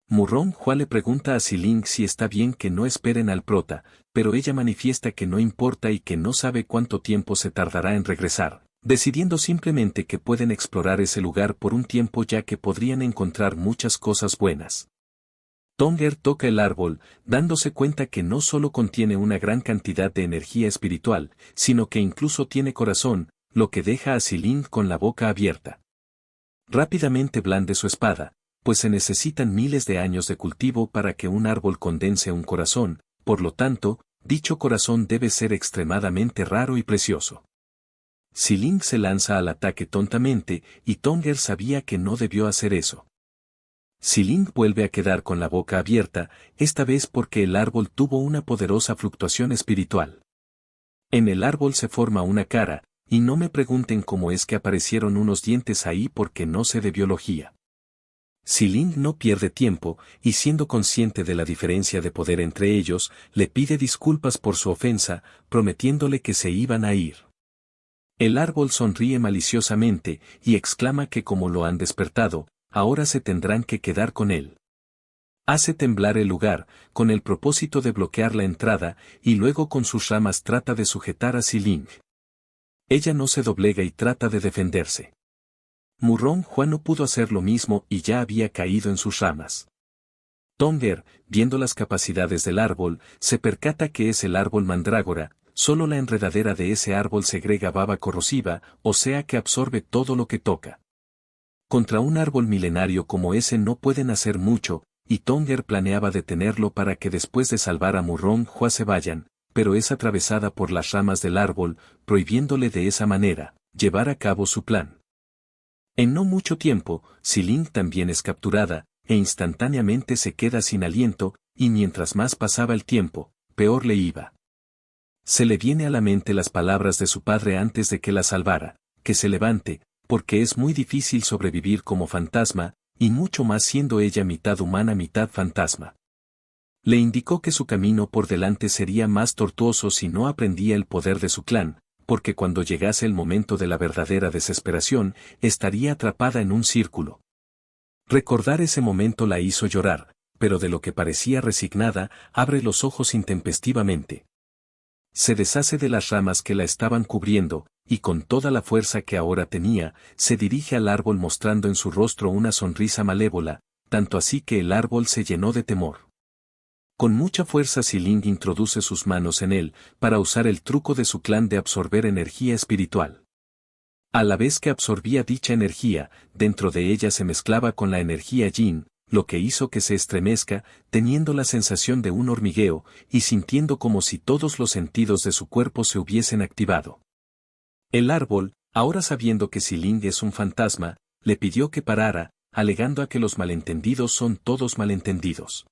Murron Hua le pregunta a Silin si está bien que no esperen al prota, pero ella manifiesta que no importa y que no sabe cuánto tiempo se tardará en regresar, decidiendo simplemente que pueden explorar ese lugar por un tiempo ya que podrían encontrar muchas cosas buenas. Tonger toca el árbol, dándose cuenta que no solo contiene una gran cantidad de energía espiritual, sino que incluso tiene corazón, lo que deja a Silin con la boca abierta. Rápidamente blande su espada, pues se necesitan miles de años de cultivo para que un árbol condense un corazón, por lo tanto, dicho corazón debe ser extremadamente raro y precioso. Silin se lanza al ataque tontamente, y Tonger sabía que no debió hacer eso. Silin vuelve a quedar con la boca abierta, esta vez porque el árbol tuvo una poderosa fluctuación espiritual. En el árbol se forma una cara, y no me pregunten cómo es que aparecieron unos dientes ahí porque no sé de biología. Silin no pierde tiempo, y siendo consciente de la diferencia de poder entre ellos, le pide disculpas por su ofensa, prometiéndole que se iban a ir. El árbol sonríe maliciosamente, y exclama que como lo han despertado, ahora se tendrán que quedar con él. Hace temblar el lugar, con el propósito de bloquear la entrada, y luego con sus ramas trata de sujetar a Silin. Ella no se doblega y trata de defenderse. Murron Hua no pudo hacer lo mismo y ya había caído en sus ramas. Tonger, viendo las capacidades del árbol, se percata que es el árbol mandrágora, solo la enredadera de ese árbol segrega baba corrosiva, o sea que absorbe todo lo que toca. Contra un árbol milenario como ese no pueden hacer mucho, y Tonger planeaba detenerlo para que después de salvar a Murrón Hua se vayan, pero es atravesada por las ramas del árbol, prohibiéndole de esa manera llevar a cabo su plan. En no mucho tiempo, Xiling también es capturada, e instantáneamente se queda sin aliento, y mientras más pasaba el tiempo, peor le iba. Se le viene a la mente las palabras de su padre antes de que la salvara, que se levante, porque es muy difícil sobrevivir como fantasma, y mucho más siendo ella mitad humana mitad fantasma. Le indicó que su camino por delante sería más tortuoso si no aprendía el poder de su clan, porque cuando llegase el momento de la verdadera desesperación, estaría atrapada en un círculo. Recordar ese momento la hizo llorar, pero de lo que parecía resignada, abre los ojos intempestivamente. Se deshace de las ramas que la estaban cubriendo, y con toda la fuerza que ahora tenía, se dirige al árbol mostrando en su rostro una sonrisa malévola, tanto así que el árbol se llenó de temor. Con mucha fuerza Xiling introduce sus manos en él, para usar el truco de su clan de absorber energía espiritual. A la vez que absorbía dicha energía, dentro de ella se mezclaba con la energía yin, lo que hizo que se estremezca, teniendo la sensación de un hormigueo, y sintiendo como si todos los sentidos de su cuerpo se hubiesen activado. El árbol, ahora sabiendo que Xiling es un fantasma, le pidió que parara, alegando a que los malentendidos son todos malentendidos.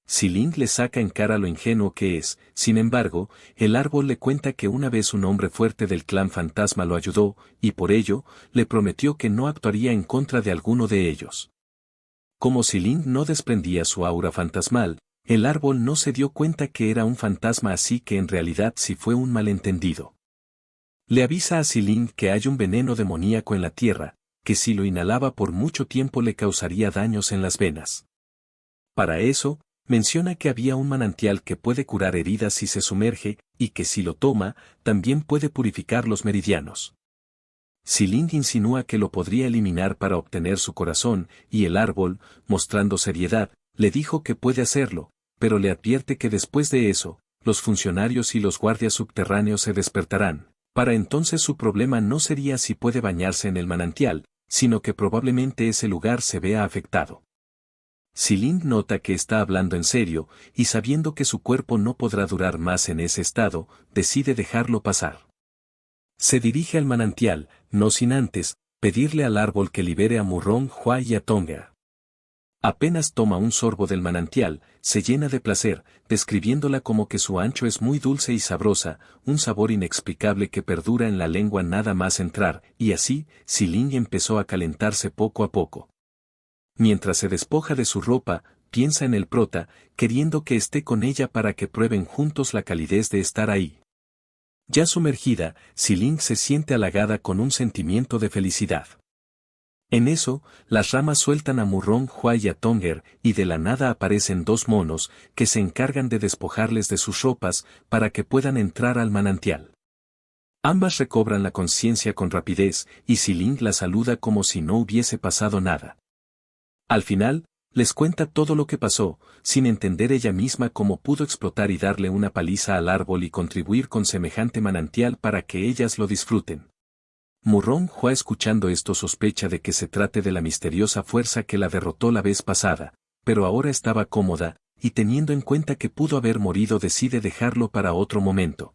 Xiling le saca en cara lo ingenuo que es, sin embargo, el árbol le cuenta que una vez un hombre fuerte del clan fantasma lo ayudó, y por ello, le prometió que no actuaría en contra de alguno de ellos. Como Xiling no desprendía su aura fantasmal, el árbol no se dio cuenta que era un fantasma, así que en realidad sí fue un malentendido. Le avisa a Xiling que hay un veneno demoníaco en la tierra, que si lo inhalaba por mucho tiempo le causaría daños en las venas. Para eso, menciona que había un manantial que puede curar heridas si se sumerge, y que si lo toma, también puede purificar los meridianos. Xiling insinúa que lo podría eliminar para obtener su corazón, y el árbol, mostrando seriedad, le dijo que puede hacerlo, pero le advierte que después de eso, los funcionarios y los guardias subterráneos se despertarán. Para entonces su problema no sería si puede bañarse en el manantial, sino que probablemente ese lugar se vea afectado. Xiling nota que está hablando en serio, y sabiendo que su cuerpo no podrá durar más en ese estado, decide dejarlo pasar. Se dirige al manantial, no sin antes, pedirle al árbol que libere a Murrón Hua y a Tonger. Apenas toma un sorbo del manantial, se llena de placer, describiéndola como que su ancho es muy dulce y sabrosa, un sabor inexplicable que perdura en la lengua nada más entrar, y así, Xiling empezó a calentarse poco a poco. Mientras se despoja de su ropa, piensa en el prota, queriendo que esté con ella para que prueben juntos la calidez de estar ahí. Ya sumergida, Xiling se siente halagada con un sentimiento de felicidad. En eso, las ramas sueltan a Murrón Hua y a Tonger, y de la nada aparecen dos monos, que se encargan de despojarles de sus ropas, para que puedan entrar al manantial. Ambas recobran la conciencia con rapidez, y Xiling la saluda como si no hubiese pasado nada. Al final, les cuenta todo lo que pasó, sin entender ella misma cómo pudo explotar y darle una paliza al árbol y contribuir con semejante manantial para que ellas lo disfruten. Murrón Hua, escuchando esto, sospecha de que se trate de la misteriosa fuerza que la derrotó la vez pasada, pero ahora estaba cómoda, y teniendo en cuenta que pudo haber morido decide dejarlo para otro momento.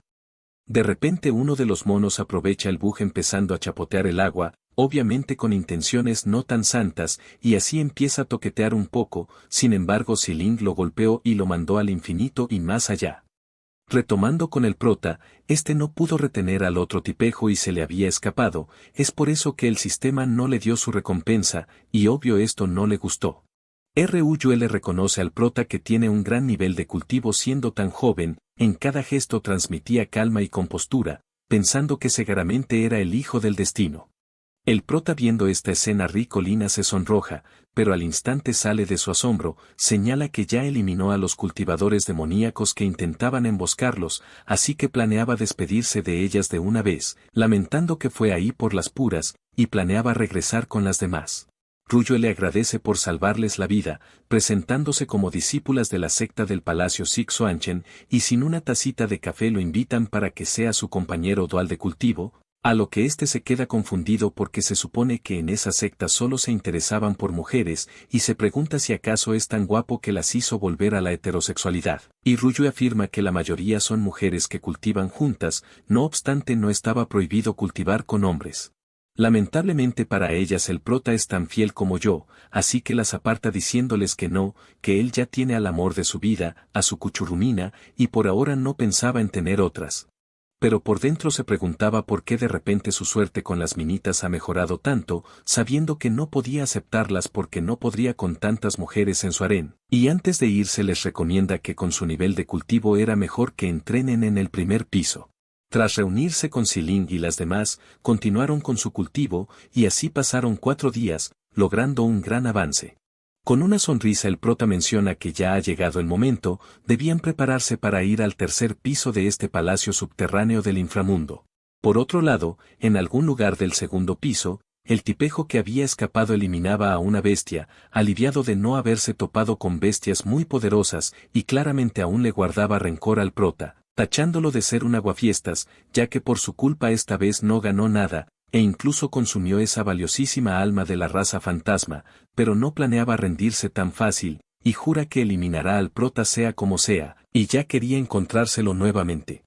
De repente uno de los monos aprovecha el bug empezando a chapotear el agua, obviamente con intenciones no tan santas, y así empieza a toquetear un poco, sin embargo Xiling lo golpeó y lo mandó al infinito y más allá. Retomando con el prota, este no pudo retener al otro tipejo y se le había escapado, es por eso que el sistema no le dio su recompensa, y obvio esto no le gustó. Ryue le reconoce al prota que tiene un gran nivel de cultivo siendo tan joven, en cada gesto transmitía calma y compostura, pensando que seguramente era el hijo del destino. El prota, viendo esta escena ricolina, se sonroja, pero al instante sale de su asombro, señala que ya eliminó a los cultivadores demoníacos que intentaban emboscarlos, así que planeaba despedirse de ellas de una vez, lamentando que fue ahí por las puras, y planeaba regresar con las demás. Ryue le agradece por salvarles la vida, presentándose como discípulas de la secta del Palacio Sixuanchen, y sin una tacita de café lo invitan para que sea su compañero dual de cultivo, A lo que éste se queda confundido porque se supone que en esa secta solo se interesaban por mujeres y se pregunta si acaso es tan guapo que las hizo volver a la heterosexualidad. Y Ryue afirma que la mayoría son mujeres que cultivan juntas, no obstante no estaba prohibido cultivar con hombres. Lamentablemente para ellas el prota es tan fiel como yo, así que las aparta diciéndoles que no, que él ya tiene al amor de su vida, a su cuchurrumina, y por ahora no pensaba en tener otras. Pero por dentro se preguntaba por qué de repente su suerte con las minitas ha mejorado tanto, sabiendo que no podía aceptarlas porque no podría con tantas mujeres en su harén, y antes de irse les recomienda que con su nivel de cultivo era mejor que entrenen en el primer piso. Tras reunirse con Siling y las demás, continuaron con su cultivo, y así pasaron 4 días, logrando un gran avance. Con una sonrisa el prota menciona que ya ha llegado el momento, debían prepararse para ir al tercer piso de este palacio subterráneo del inframundo. Por otro lado, en algún lugar del segundo piso, el tipejo que había escapado eliminaba a una bestia, aliviado de no haberse topado con bestias muy poderosas, y claramente aún le guardaba rencor al prota, tachándolo de ser un aguafiestas, ya que por su culpa esta vez no ganó nada, e incluso consumió esa valiosísima alma de la raza fantasma, pero no planeaba rendirse tan fácil, y jura que eliminará al prota sea como sea, y ya quería encontrárselo nuevamente.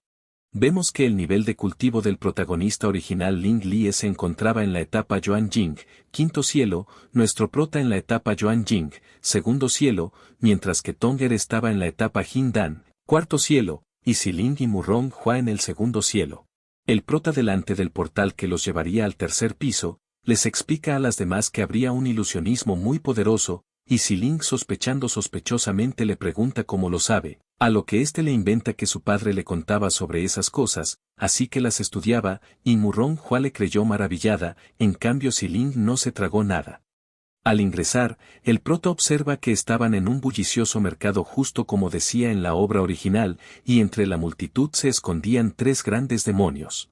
Vemos que el nivel de cultivo del protagonista original Ling Lie se encontraba en la etapa Yuan Jing, quinto cielo, nuestro prota en la etapa Yuan Jing, segundo cielo, mientras que Tonger estaba en la etapa Jing Dan, cuarto cielo, y Siling y Murong Hua en el segundo cielo. El prota delante del portal que los llevaría al tercer piso, les explica a las demás que habría un ilusionismo muy poderoso, y Siling sospechosamente le pregunta cómo lo sabe, a lo que éste le inventa que su padre le contaba sobre esas cosas, así que las estudiaba, y Murong Hua le creyó maravillada, en cambio Siling no se tragó nada. Al ingresar, el prota observa que estaban en un bullicioso mercado justo como decía en la obra original, y entre la multitud se escondían 3 grandes demonios.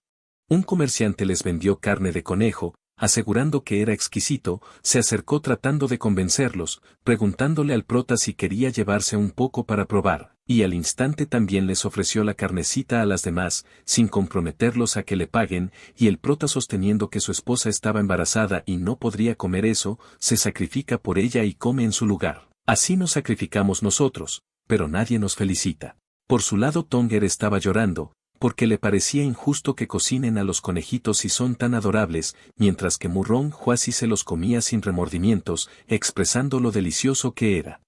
Un comerciante les vendió carne de conejo, asegurando que era exquisito, se acercó tratando de convencerlos, preguntándole al prota si quería llevarse un poco para probar, y al instante también les ofreció la carnecita a las demás, sin comprometerlos a que le paguen, y el prota sosteniendo que su esposa estaba embarazada y no podría comer eso, se sacrifica por ella y come en su lugar. Así nos sacrificamos nosotros, pero nadie nos felicita. Por su lado Tonger estaba llorando, porque le parecía injusto que cocinen a los conejitos si son tan adorables, mientras que Murong Hua sí se los comía sin remordimientos, expresando lo delicioso que era.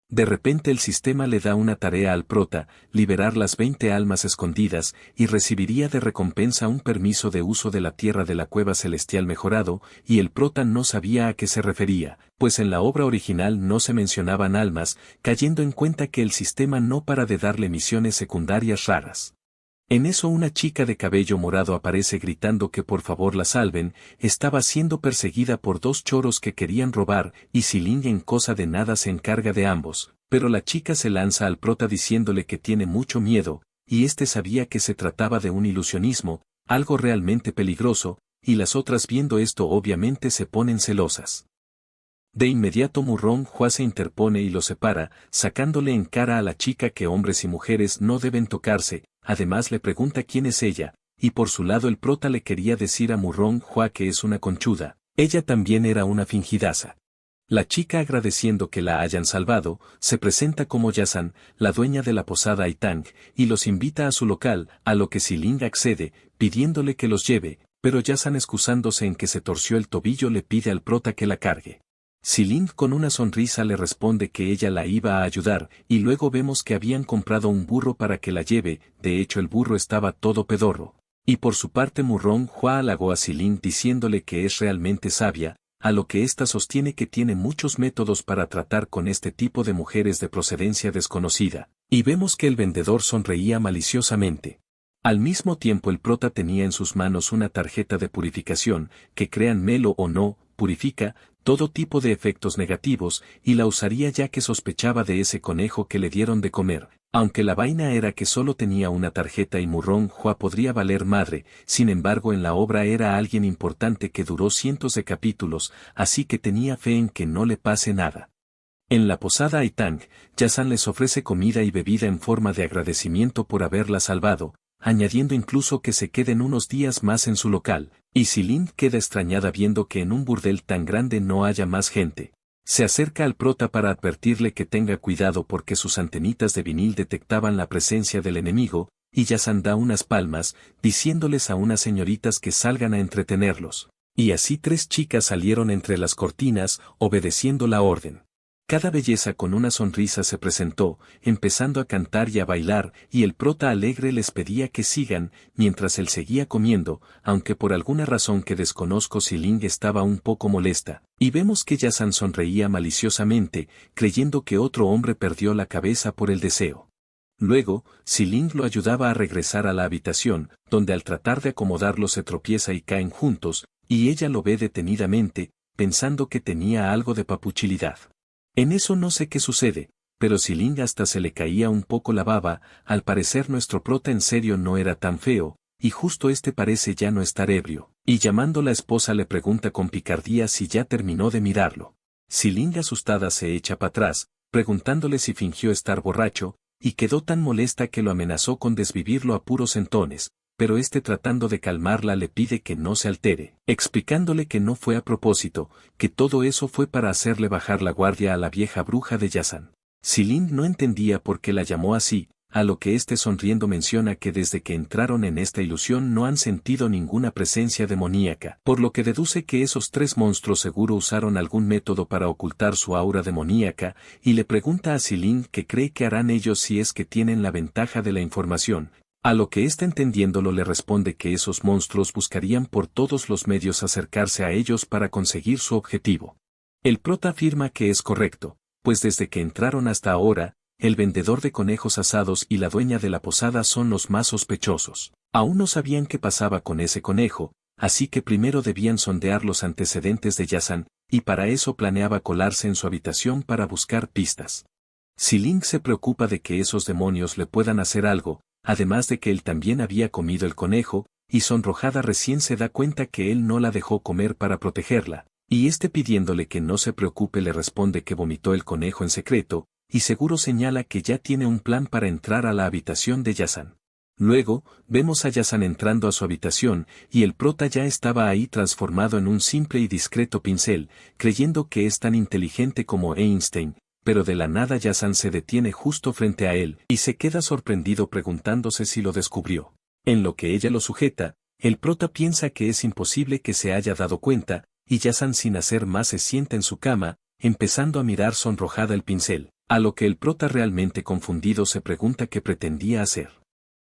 De repente el sistema le da una tarea al prota, liberar las 20 almas escondidas, y recibiría de recompensa un permiso de uso de la tierra de la cueva celestial mejorado, y el prota no sabía a qué se refería, pues en la obra original no se mencionaban almas, cayendo en cuenta que el sistema no para de darle misiones secundarias raras. En eso una chica de cabello morado aparece gritando que por favor la salven, estaba siendo perseguida por 2 choros que querían robar, y Siling en cosa de nada se encarga de ambos, pero la chica se lanza al prota diciéndole que tiene mucho miedo, y este sabía que se trataba de un ilusionismo, algo realmente peligroso, y las otras viendo esto obviamente se ponen celosas. De inmediato Murong Hua se interpone y lo separa, sacándole en cara a la chica que hombres y mujeres no deben tocarse, además le pregunta quién es ella, y por su lado el prota le quería decir a Murong Hua que es una conchuda, ella también era una fingidaza. La chica agradeciendo que la hayan salvado, se presenta como Yasan, la dueña de la posada Aitang, y los invita a su local, a lo que Siling accede, pidiéndole que los lleve, pero Yasan excusándose en que se torció el tobillo le pide al prota que la cargue. Siling con una sonrisa le responde que ella la iba a ayudar, y luego vemos que habían comprado un burro para que la lleve, de hecho el burro estaba todo pedorro. Y por su parte Murong Hua halagó a Siling diciéndole que es realmente sabia, a lo que ésta sostiene que tiene muchos métodos para tratar con este tipo de mujeres de procedencia desconocida, y vemos que el vendedor sonreía maliciosamente. Al mismo tiempo el prota tenía en sus manos una tarjeta de purificación, que créanmelo o no, purifica todo tipo de efectos negativos, y la usaría ya que sospechaba de ese conejo que le dieron de comer, aunque la vaina era que solo tenía una tarjeta y Murong Hua podría valer madre, sin embargo en la obra era alguien importante que duró cientos de capítulos, así que tenía fe en que no le pase nada. En la posada Aitang, Yasan les ofrece comida y bebida en forma de agradecimiento por haberla salvado, añadiendo incluso que se queden unos días más en su local, y Silin queda extrañada viendo que en un burdel tan grande no haya más gente. Se acerca al prota para advertirle que tenga cuidado porque sus antenitas de vinil detectaban la presencia del enemigo, y Yazan da unas palmas, diciéndoles a unas señoritas que salgan a entretenerlos. Y así 3 chicas salieron entre las cortinas, obedeciendo la orden. Cada belleza con una sonrisa se presentó, empezando a cantar y a bailar, y el prota alegre les pedía que sigan, mientras él seguía comiendo, aunque por alguna razón que desconozco Siling estaba un poco molesta, y vemos que Yazan sonreía maliciosamente, creyendo que otro hombre perdió la cabeza por el deseo. Luego, Siling lo ayudaba a regresar a la habitación, donde al tratar de acomodarlo se tropieza y caen juntos, y ella lo ve detenidamente, pensando que tenía algo de papuchilidad. En eso no sé qué sucede, pero Siling hasta se le caía un poco la baba, al parecer nuestro prota en serio no era tan feo, y justo parece ya no estar ebrio, y llamando la esposa le pregunta con picardía si ya terminó de mirarlo. Siling asustada se echa para atrás, preguntándole si fingió estar borracho, y quedó tan molesta que lo amenazó con desvivirlo a puros sentones, pero tratando de calmarla le pide que no se altere, explicándole que no fue a propósito, que todo eso fue para hacerle bajar la guardia a la vieja bruja de Yazan. Siling no entendía por qué la llamó así, a lo que sonriendo menciona que desde que entraron en esta ilusión no han sentido ninguna presencia demoníaca, por lo que deduce que esos 3 monstruos seguro usaron algún método para ocultar su aura demoníaca, y le pregunta a Siling qué cree que harán ellos si es que tienen la ventaja de la información. A lo que entendiéndolo le responde que esos monstruos buscarían por todos los medios acercarse a ellos para conseguir su objetivo. El prota afirma que es correcto, pues desde que entraron hasta ahora, el vendedor de conejos asados y la dueña de la posada son los más sospechosos. Aún no sabían qué pasaba con ese conejo, así que primero debían sondear los antecedentes de Yazan, y para eso planeaba colarse en su habitación para buscar pistas. Siling se preocupa de que esos demonios le puedan hacer algo, además de que él también había comido el conejo, y sonrojada recién se da cuenta que él no la dejó comer para protegerla, y pidiéndole que no se preocupe le responde que vomitó el conejo en secreto, y seguro señala que ya tiene un plan para entrar a la habitación de Yazan. Luego, vemos a Yazan entrando a su habitación, y el prota ya estaba ahí transformado en un simple y discreto pincel, creyendo que es tan inteligente como Einstein, pero de la nada Yazan se detiene justo frente a él, y se queda sorprendido preguntándose si lo descubrió. En lo que ella lo sujeta, el prota piensa que es imposible que se haya dado cuenta, y Yazan sin hacer más se sienta en su cama, empezando a mirar sonrojada el pincel, a lo que el prota realmente confundido se pregunta qué pretendía hacer.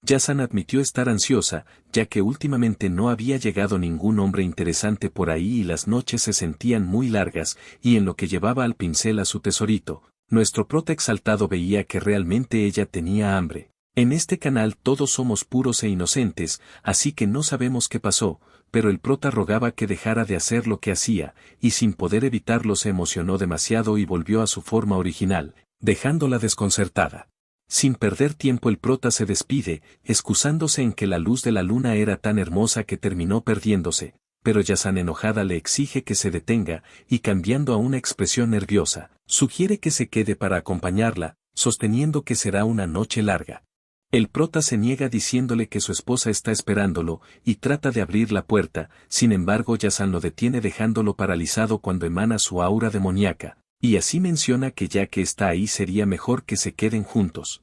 Yazan admitió estar ansiosa, ya que últimamente no había llegado ningún hombre interesante por ahí y las noches se sentían muy largas, y en lo que llevaba al pincel a su tesorito, nuestro prota exaltado veía que realmente ella tenía hambre. En este canal todos somos puros e inocentes, así que no sabemos qué pasó, pero el prota rogaba que dejara de hacer lo que hacía, y sin poder evitarlo se emocionó demasiado y volvió a su forma original, dejándola desconcertada. Sin perder tiempo el prota se despide, excusándose en que la luz de la luna era tan hermosa que terminó perdiéndose, pero Yazan enojada le exige que se detenga, y cambiando a una expresión nerviosa, sugiere que se quede para acompañarla, sosteniendo que será una noche larga. El prota se niega diciéndole que su esposa está esperándolo, y trata de abrir la puerta, sin embargo Yazan lo detiene dejándolo paralizado cuando emana su aura demoníaca, y así menciona que ya que está ahí sería mejor que se queden juntos.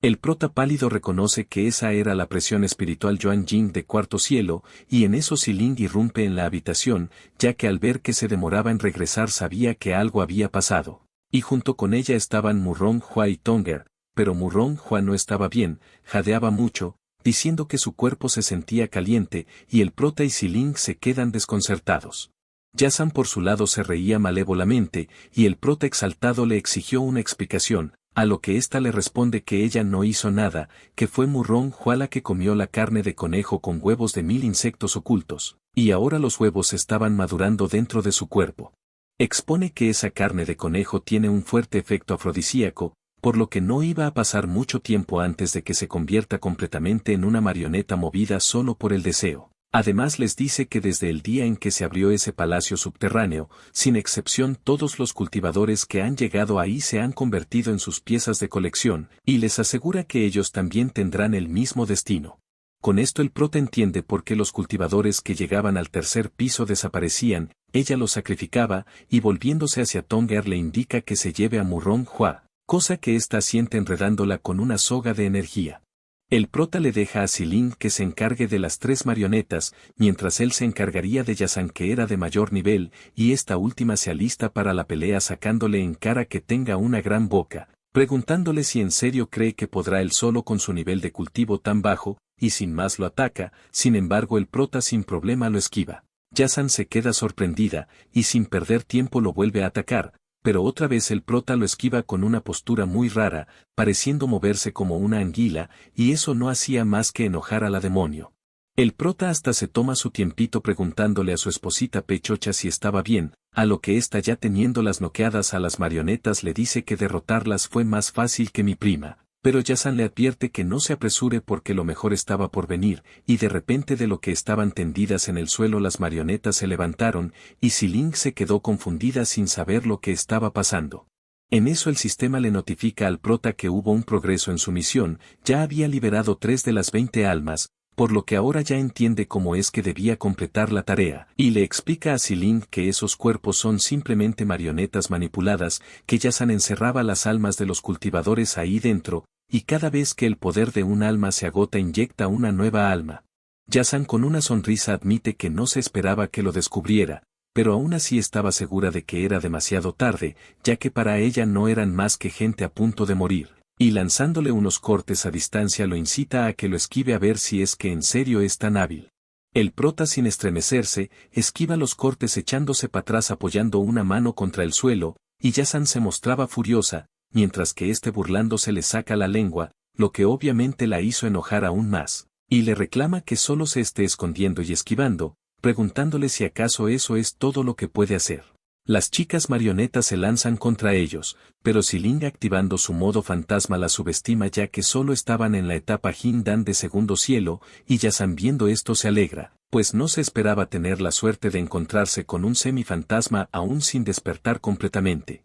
El prota pálido reconoce que esa era la presión espiritual Yuan Jing de cuarto cielo, y en eso Siling irrumpe en la habitación, ya que al ver que se demoraba en regresar sabía que algo había pasado, y junto con ella estaban Murong Hua y Tonger, pero Murong Hua no estaba bien, jadeaba mucho, diciendo que su cuerpo se sentía caliente, y el prota y Siling se quedan desconcertados. Yazan por su lado se reía malévolamente, y el prota exaltado le exigió una explicación, a lo que ésta le responde que ella no hizo nada, que fue Murong Hua la que comió la carne de conejo con huevos de 1000 insectos ocultos, y ahora los huevos estaban madurando dentro de su cuerpo. Expone que esa carne de conejo tiene un fuerte efecto afrodisíaco, por lo que no iba a pasar mucho tiempo antes de que se convierta completamente en una marioneta movida solo por el deseo. Además les dice que desde el día en que se abrió ese palacio subterráneo, sin excepción todos los cultivadores que han llegado ahí se han convertido en sus piezas de colección, y les asegura que ellos también tendrán el mismo destino. Con esto el prota entiende por qué los cultivadores que llegaban al tercer piso desaparecían, ella los sacrificaba, y volviéndose hacia Tonger le indica que se lleve a Murong Hua, cosa que ésta asiente enredándola con una soga de energía. El prota le deja a Siling que se encargue de las 3 marionetas, mientras él se encargaría de Yasan que era de mayor nivel, y esta última se alista para la pelea sacándole en cara que tenga una gran boca, preguntándole si en serio cree que podrá él solo con su nivel de cultivo tan bajo, y sin más lo ataca, sin embargo el prota sin problema lo esquiva. Yasan se queda sorprendida, y sin perder tiempo lo vuelve a atacar, pero otra vez el prota lo esquiva con una postura muy rara, pareciendo moverse como una anguila, y eso no hacía más que enojar a la demonio. El prota hasta se toma su tiempito preguntándole a su esposita Pechocha si estaba bien, a lo que ésta ya teniéndolas noqueadas a las marionetas le dice que derrotarlas fue más fácil que mi prima. Pero Yasan le advierte que no se apresure porque lo mejor estaba por venir, y de repente de lo que estaban tendidas en el suelo las marionetas se levantaron, y Siling se quedó confundida sin saber lo que estaba pasando. En eso el sistema le notifica al prota que hubo un progreso en su misión, ya había liberado 3 de las 20 almas, por lo que ahora ya entiende cómo es que debía completar la tarea, y le explica a Siling que esos cuerpos son simplemente marionetas manipuladas, que Yasan encerraba las almas de los cultivadores ahí dentro, y cada vez que el poder de un alma se agota inyecta una nueva alma. Yasan con una sonrisa admite que no se esperaba que lo descubriera, pero aún así estaba segura de que era demasiado tarde, ya que para ella no eran más que gente a punto de morir. Y lanzándole unos cortes a distancia lo incita a que lo esquive a ver si es que en serio es tan hábil. El prota sin estremecerse, esquiva los cortes echándose para atrás apoyando una mano contra el suelo, y Yasan se mostraba furiosa, mientras que burlándose le saca la lengua, lo que obviamente la hizo enojar aún más, y le reclama que solo se esté escondiendo y esquivando, preguntándole si acaso eso es todo lo que puede hacer. Las chicas marionetas se lanzan contra ellos, pero Siling activando su modo fantasma la subestima ya que solo estaban en la etapa Jindan de segundo cielo, y Yasan viendo esto se alegra, pues no se esperaba tener la suerte de encontrarse con un semifantasma aún sin despertar completamente.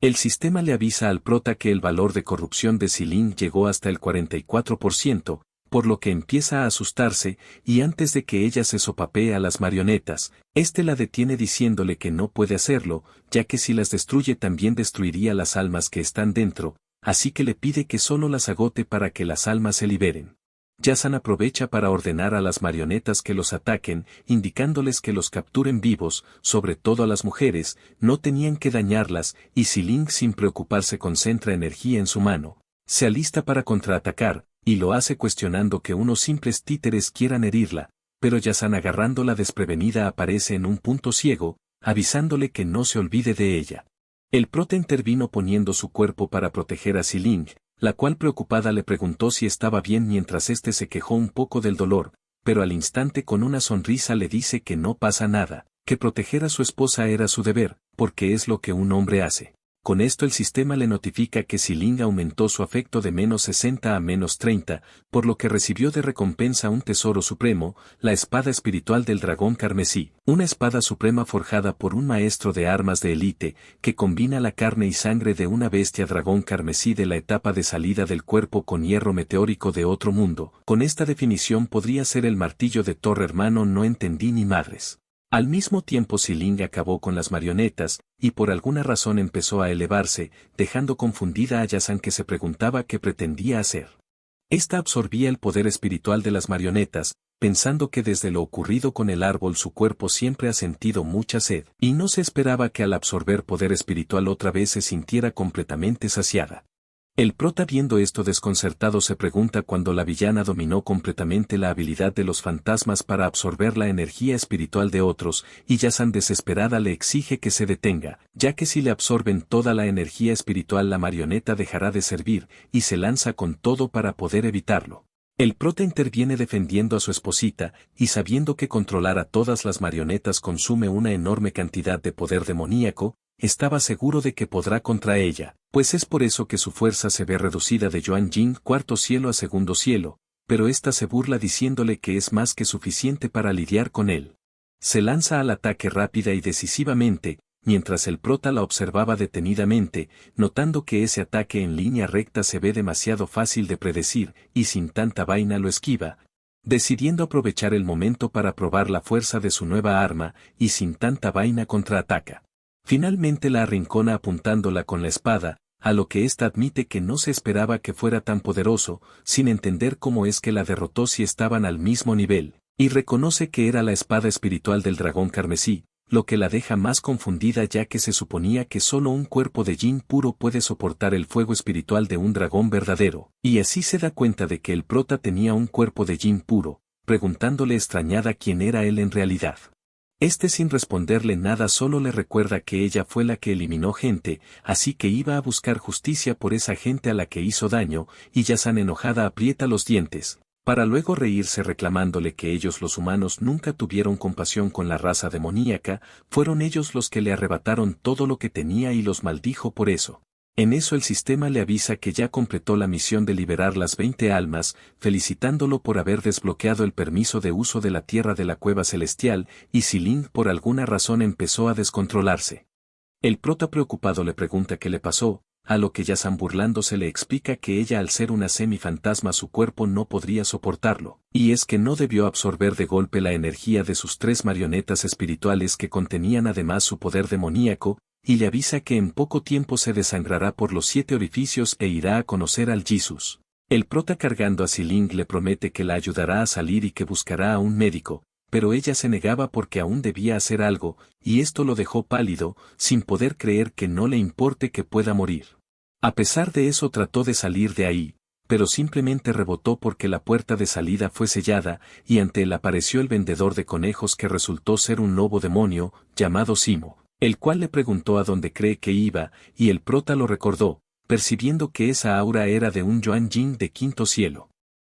El sistema le avisa al prota que el valor de corrupción de Siling llegó hasta el 44%, por lo que empieza a asustarse, y antes de que ella se sopapee a las marionetas, la detiene diciéndole que no puede hacerlo, ya que si las destruye también destruiría las almas que están dentro, así que le pide que solo las agote para que las almas se liberen. Yasan aprovecha para ordenar a las marionetas que los ataquen, indicándoles que los capturen vivos, sobre todo a las mujeres, no tenían que dañarlas, y Siling sin preocuparse concentra energía en su mano, se alista para contraatacar, y lo hace cuestionando que unos simples títeres quieran herirla, pero Yasan agarrándola desprevenida aparece en un punto ciego, avisándole que no se olvide de ella. El prota intervino poniendo su cuerpo para proteger a Siling, la cual preocupada le preguntó si estaba bien mientras se quejó un poco del dolor, pero al instante con una sonrisa le dice que no pasa nada, que proteger a su esposa era su deber, porque es lo que un hombre hace. Con esto el sistema le notifica que Siling aumentó su afecto de -60 a -30, por lo que recibió de recompensa un tesoro supremo, la espada espiritual del dragón carmesí, una espada suprema forjada por un maestro de armas de élite, que combina la carne y sangre de una bestia dragón carmesí de la etapa de salida del cuerpo con hierro meteórico de otro mundo. Con esta definición podría ser el martillo de Thor hermano no entendí ni madres. Al mismo tiempo Siling acabó con las marionetas, y por alguna razón empezó a elevarse, dejando confundida a Yasan que se preguntaba qué pretendía hacer. Esta absorbía el poder espiritual de las marionetas, pensando que desde lo ocurrido con el árbol su cuerpo siempre ha sentido mucha sed, y no se esperaba que al absorber poder espiritual otra vez se sintiera completamente saciada. El prota viendo esto desconcertado se pregunta cuando la villana dominó completamente la habilidad de los fantasmas para absorber la energía espiritual de otros, y Yasan desesperada le exige que se detenga, ya que si le absorben toda la energía espiritual la marioneta dejará de servir, y se lanza con todo para poder evitarlo. El prota interviene defendiendo a su esposita, y sabiendo que controlar a todas las marionetas consume una enorme cantidad de poder demoníaco, estaba seguro de que podrá contra ella, pues es por eso que su fuerza se ve reducida de Yuan Jing cuarto cielo a segundo cielo, pero ésta se burla diciéndole que es más que suficiente para lidiar con él. Se lanza al ataque rápida y decisivamente, mientras el prota la observaba detenidamente, notando que ese ataque en línea recta se ve demasiado fácil de predecir, y sin tanta vaina lo esquiva, decidiendo aprovechar el momento para probar la fuerza de su nueva arma, y sin tanta vaina contraataca. Finalmente la arrincona apuntándola con la espada, a lo que ésta admite que no se esperaba que fuera tan poderoso, sin entender cómo es que la derrotó si estaban al mismo nivel, y reconoce que era la espada espiritual del dragón carmesí, lo que la deja más confundida ya que se suponía que solo un cuerpo de yin puro puede soportar el fuego espiritual de un dragón verdadero, y así se da cuenta de que el prota tenía un cuerpo de yin puro, preguntándole extrañada quién era él en realidad. Este sin responderle nada solo le recuerda que ella fue la que eliminó gente, así que iba a buscar justicia por esa gente a la que hizo daño, y Yazan enojada aprieta los dientes, para luego reírse reclamándole que ellos los humanos nunca tuvieron compasión con la raza demoníaca, fueron ellos los que le arrebataron todo lo que tenía y los maldijo por eso. En eso el sistema le avisa que ya completó la misión de liberar las 20 almas, felicitándolo por haber desbloqueado el permiso de uso de la tierra de la cueva celestial, y si Link por alguna razón empezó a descontrolarse. El prota preocupado le pregunta qué le pasó, a lo que Yazan burlándose le explica que ella al ser una semifantasma su cuerpo no podría soportarlo, y es que no debió absorber de golpe la energía de sus 3 marionetas espirituales que contenían además su poder demoníaco, y le avisa que en poco tiempo se desangrará por los 7 orificios e irá a conocer al Jesus. El prota cargando a Xiling le promete que la ayudará a salir y que buscará a un médico, pero ella se negaba porque aún debía hacer algo, y esto lo dejó pálido, sin poder creer que no le importe que pueda morir. A pesar de eso trató de salir de ahí, pero simplemente rebotó porque la puerta de salida fue sellada, y ante él apareció el vendedor de conejos que resultó ser un lobo demonio, llamado Simo, el cual le preguntó a dónde cree que iba, y el prota lo recordó, percibiendo que esa aura era de un Yuan Jing de quinto cielo.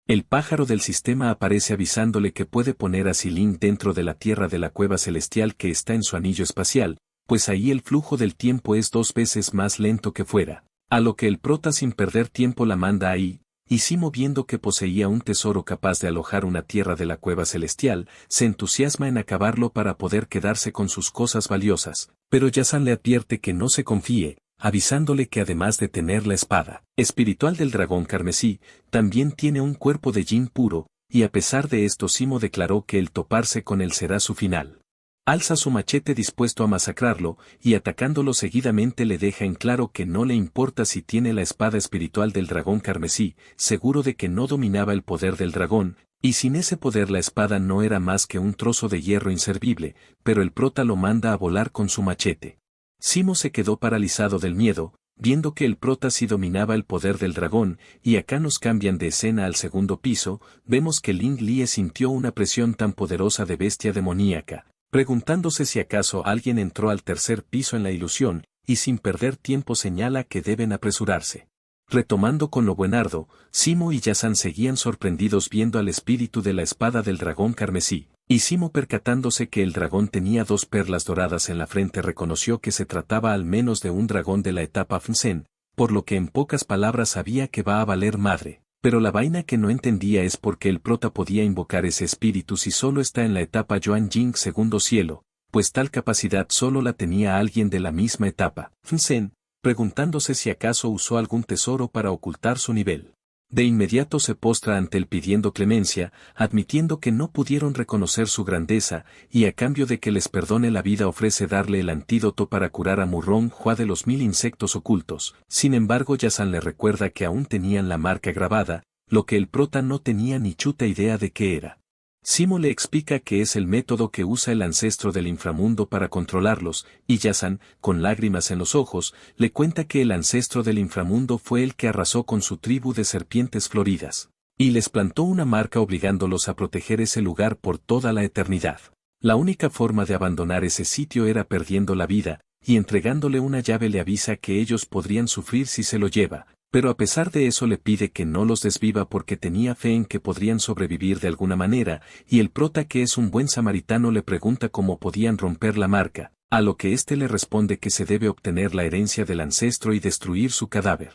El pájaro del sistema aparece avisándole que puede poner a Xiling dentro de la tierra de la cueva celestial que está en su anillo espacial, pues ahí el flujo del tiempo es 2 veces más lento que fuera, a lo que el prota sin perder tiempo la manda ahí, y Simo viendo que poseía un tesoro capaz de alojar una tierra de la cueva celestial, se entusiasma en acabarlo para poder quedarse con sus cosas valiosas, pero Yazan le advierte que no se confíe, avisándole que además de tener la espada espiritual del dragón carmesí, también tiene un cuerpo de yin puro, y a pesar de esto Simo declaró que el toparse con él será su final. Alza su machete dispuesto a masacrarlo, y atacándolo seguidamente le deja en claro que no le importa si tiene la espada espiritual del dragón carmesí, seguro de que no dominaba el poder del dragón, y sin ese poder la espada no era más que un trozo de hierro inservible, pero el prota lo manda a volar con su machete. Simo se quedó paralizado del miedo, viendo que el prota sí dominaba el poder del dragón, y acá nos cambian de escena al segundo piso, vemos que Ling Lie sintió una presión tan poderosa de bestia demoníaca, preguntándose si acaso alguien entró al tercer piso en la ilusión, y sin perder tiempo señala que deben apresurarse. Retomando con lo buenardo, Simo y Yazan seguían sorprendidos viendo al espíritu de la espada del dragón carmesí, y Simo percatándose que el dragón tenía 2 perlas doradas en la frente reconoció que se trataba al menos de un dragón de la etapa Fnsen, por lo que en pocas palabras sabía que va a valer madre. Pero la vaina que no entendía es por qué el prota podía invocar ese espíritu si solo está en la etapa Yuan Jing segundo cielo, pues tal capacidad solo la tenía alguien de la misma etapa, Fnsen, preguntándose si acaso usó algún tesoro para ocultar su nivel. De inmediato se postra ante él pidiendo clemencia, admitiendo que no pudieron reconocer su grandeza, y a cambio de que les perdone la vida ofrece darle el antídoto para curar a Murrong Hua de los 1000 insectos ocultos. Sin embargo Yazan le recuerda que aún tenían la marca grabada, lo que el prota no tenía ni chuta idea de qué era. Simo le explica que es el método que usa el ancestro del inframundo para controlarlos, y Yazan, con lágrimas en los ojos, le cuenta que el ancestro del inframundo fue el que arrasó con su tribu de serpientes floridas, y les plantó una marca obligándolos a proteger ese lugar por toda la eternidad. La única forma de abandonar ese sitio era perdiendo la vida, y entregándole una llave le avisa que ellos podrían sufrir si se lo lleva, pero a pesar de eso le pide que no los desviva porque tenía fe en que podrían sobrevivir de alguna manera, y el prota que es un buen samaritano le pregunta cómo podían romper la marca, a lo que éste le responde que se debe obtener la herencia del ancestro y destruir su cadáver.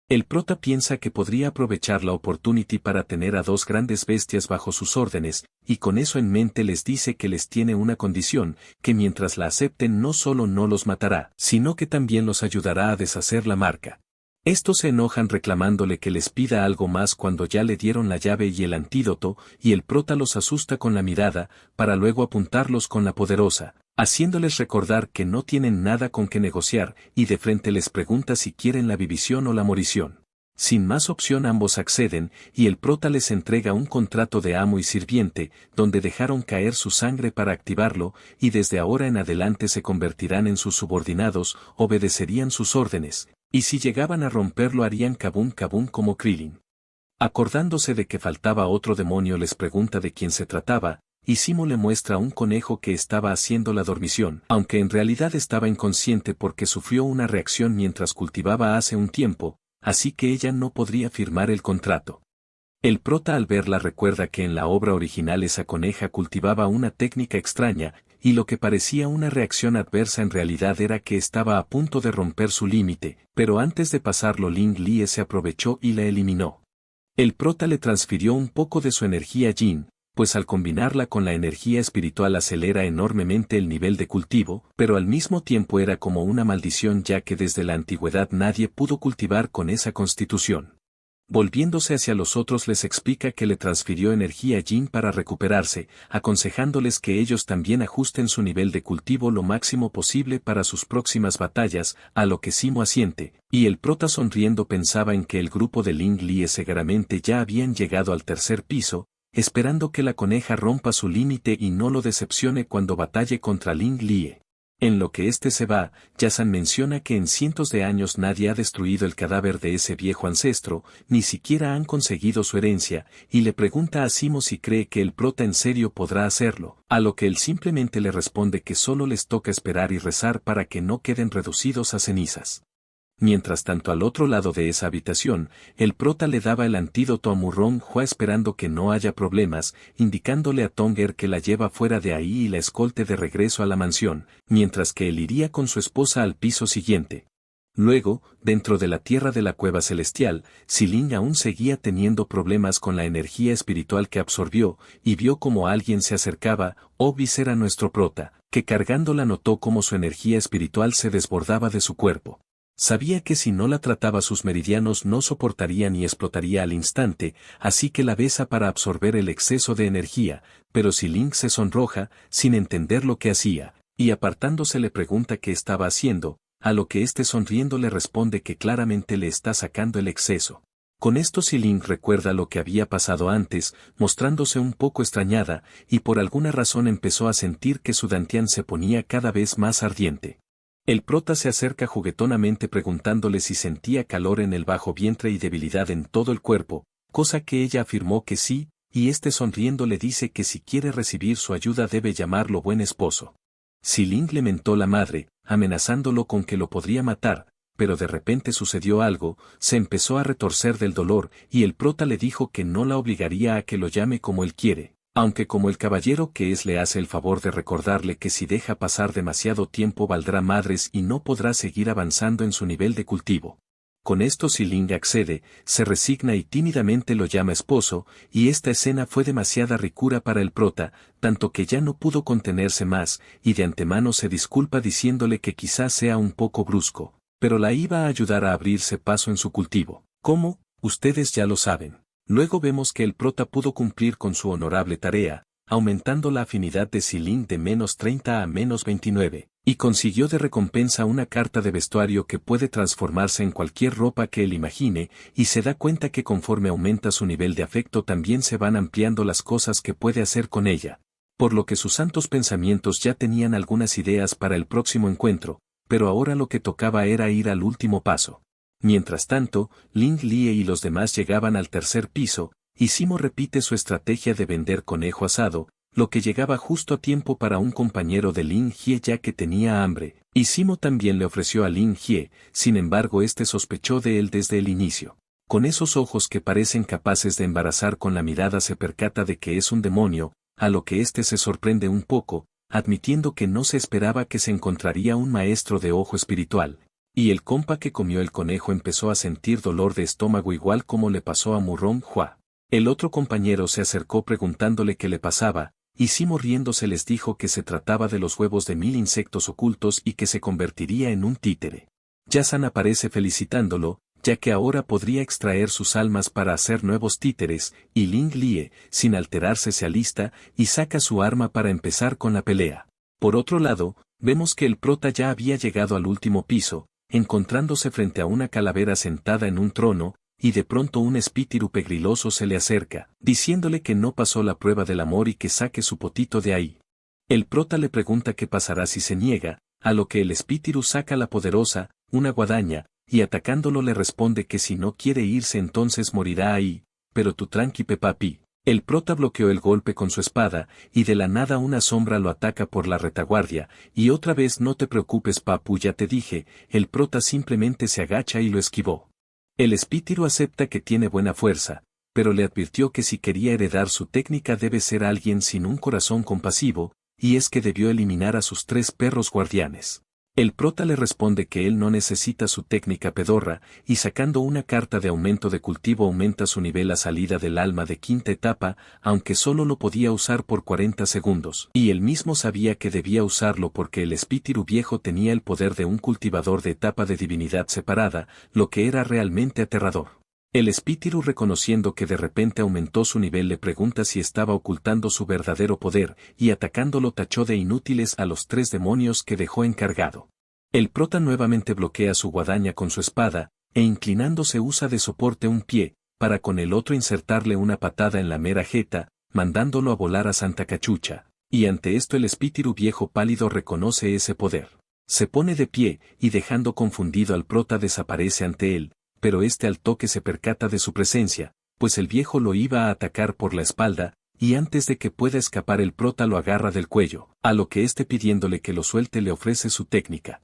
El prota piensa que podría aprovechar la opportunity para tener a 2 grandes bestias bajo sus órdenes, y con eso en mente les dice que les tiene una condición, que mientras la acepten no solo no los matará, sino que también los ayudará a deshacer la marca. Estos se enojan reclamándole que les pida algo más cuando ya le dieron la llave y el antídoto, y el prota los asusta con la mirada, para luego apuntarlos con la poderosa, haciéndoles recordar que no tienen nada con que negociar, y de frente les pregunta si quieren la vivisión o la morición. Sin más opción ambos acceden, y el prota les entrega un contrato de amo y sirviente, donde dejaron caer su sangre para activarlo, y desde ahora en adelante se convertirán en sus subordinados, obedecerían sus órdenes, y si llegaban a romperlo harían kabum kabum como Krillin. Acordándose de que faltaba otro demonio les pregunta de quién se trataba, y Zimo le muestra un conejo que estaba haciendo la dormición, aunque en realidad estaba inconsciente porque sufrió una reacción mientras cultivaba hace un tiempo, así que ella no podría firmar el contrato. El prota al verla recuerda que en la obra original esa coneja cultivaba una técnica extraña, y lo que parecía una reacción adversa en realidad era que estaba a punto de romper su límite, pero antes de pasarlo Ling Lie se aprovechó y la eliminó. El prota le transfirió un poco de su energía Yin, pues al combinarla con la energía espiritual acelera enormemente el nivel de cultivo, pero al mismo tiempo era como una maldición ya que desde la antigüedad nadie pudo cultivar con esa constitución. Volviéndose hacia los otros les explica que le transfirió energía Yin para recuperarse, aconsejándoles que ellos también ajusten su nivel de cultivo lo máximo posible para sus próximas batallas, a lo que Zimo asiente, y el prota sonriendo pensaba en que el grupo de Ling Lie seguramente ya habían llegado al tercer piso, esperando que la coneja rompa su límite y no lo decepcione cuando batalle contra Ling Lie. En lo que este se va, Yasan menciona que en cientos de años nadie ha destruido el cadáver de ese viejo ancestro, ni siquiera han conseguido su herencia, y le pregunta a Zimo si cree que el prota en serio podrá hacerlo, a lo que él simplemente le responde que solo les toca esperar y rezar para que no queden reducidos a cenizas. Mientras tanto al otro lado de esa habitación, el prota le daba el antídoto a Murong Hua esperando que no haya problemas, indicándole a Tonger que la lleva fuera de ahí y la escolte de regreso a la mansión, mientras que él iría con su esposa al piso siguiente. Luego, dentro de la tierra de la cueva celestial, Xiling aún seguía teniendo problemas con la energía espiritual que absorbió, y vio como alguien se acercaba, Obis era nuestro prota, que cargándola notó como su energía espiritual se desbordaba de su cuerpo. Sabía que si no la trataba sus meridianos no soportarían y explotaría al instante, así que la besa para absorber el exceso de energía, pero Xiling se sonroja, sin entender lo que hacía, y apartándose le pregunta qué estaba haciendo, a lo que éste sonriendo le responde que claramente le está sacando el exceso. Con esto Xiling recuerda lo que había pasado antes, mostrándose un poco extrañada, y por alguna razón empezó a sentir que su dantian se ponía cada vez más ardiente. El prota se acerca juguetonamente preguntándole si sentía calor en el bajo vientre y debilidad en todo el cuerpo, cosa que ella afirmó que sí, y este sonriendo le dice que si quiere recibir su ayuda debe llamarlo buen esposo. Xiling le mentó la madre, amenazándolo con que lo podría matar, pero de repente sucedió algo, se empezó a retorcer del dolor y el prota le dijo que no la obligaría a que lo llame como él quiere. Aunque como el caballero que es le hace el favor de recordarle que si deja pasar demasiado tiempo valdrá madres y no podrá seguir avanzando en su nivel de cultivo. Con esto Xiling accede, se resigna y tímidamente lo llama esposo, y esta escena fue demasiada ricura para el prota, tanto que ya no pudo contenerse más, y de antemano se disculpa diciéndole que quizás sea un poco brusco, pero la iba a ayudar a abrirse paso en su cultivo. ¿Cómo? Ustedes ya lo saben. Luego vemos que el prota pudo cumplir con su honorable tarea, aumentando la afinidad de Xiling de -30 a -29, y consiguió de recompensa una carta de vestuario que puede transformarse en cualquier ropa que él imagine, y se da cuenta que conforme aumenta su nivel de afecto también se van ampliando las cosas que puede hacer con ella, por lo que sus santos pensamientos ya tenían algunas ideas para el próximo encuentro, pero ahora lo que tocaba era ir al último paso. Mientras tanto, Ling Lie y los demás llegaban al tercer piso, y Zimo repite su estrategia de vender conejo asado, lo que llegaba justo a tiempo para un compañero de Ling Hie ya que tenía hambre, y Zimo también le ofreció a Ling Hie, sin embargo este sospechó de él desde el inicio. Con esos ojos que parecen capaces de embarazar con la mirada se percata de que es un demonio, a lo que este se sorprende un poco, admitiendo que no se esperaba que se encontraría un maestro de ojo espiritual. Y el compa que comió el conejo empezó a sentir dolor de estómago igual como le pasó a Murong Hua. El otro compañero se acercó preguntándole qué le pasaba, y Zimo riéndose les dijo que se trataba de los huevos de 1000 insectos ocultos y que se convertiría en un títere. Yasan aparece felicitándolo, ya que ahora podría extraer sus almas para hacer nuevos títeres, y Ling Lie, sin alterarse, se alista y saca su arma para empezar con la pelea. Por otro lado, vemos que el prota ya había llegado al último piso, encontrándose frente a una calavera sentada en un trono, y de pronto un espíritu pegriloso se le acerca, diciéndole que no pasó la prueba del amor y que saque su potito de ahí. El prota le pregunta qué pasará si se niega, a lo que el espíritu saca la poderosa, una guadaña, y atacándolo le responde que si no quiere irse entonces morirá ahí, pero tú tranqui Pepapi. El prota bloqueó el golpe con su espada, y de la nada una sombra lo ataca por la retaguardia, y otra vez no te preocupes papu, ya te dije, el prota simplemente se agacha y lo esquivó. El espíritu acepta que tiene buena fuerza, pero le advirtió que si quería heredar su técnica debe ser alguien sin un corazón compasivo, y es que debió eliminar a sus 3 perros guardianes. El prota le responde que él no necesita su técnica pedorra, y sacando una carta de aumento de cultivo aumenta su nivel a salida del alma de 5ª etapa, aunque solo lo podía usar por 40 segundos. Y él mismo sabía que debía usarlo porque el espíritu viejo tenía el poder de un cultivador de etapa de divinidad separada, lo que era realmente aterrador. El espíritu, reconociendo que de repente aumentó su nivel, le pregunta si estaba ocultando su verdadero poder, y atacándolo tachó de inútiles a los 3 demonios que dejó encargado. El prota nuevamente bloquea su guadaña con su espada, e inclinándose usa de soporte un pie, para con el otro insertarle una patada en la mera jeta, mandándolo a volar a Santa Cachucha, y ante esto el espíritu viejo pálido reconoce ese poder. Se pone de pie, y dejando confundido al prota desaparece ante él, pero este al toque se percata de su presencia, pues el viejo lo iba a atacar por la espalda, y antes de que pueda escapar el prota lo agarra del cuello, a lo que éste pidiéndole que lo suelte le ofrece su técnica.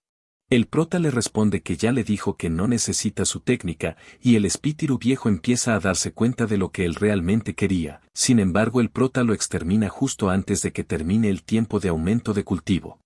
El prota le responde que ya le dijo que no necesita su técnica, y el espíritu viejo empieza a darse cuenta de lo que él realmente quería, sin embargo el prota lo extermina justo antes de que termine el tiempo de aumento de cultivo.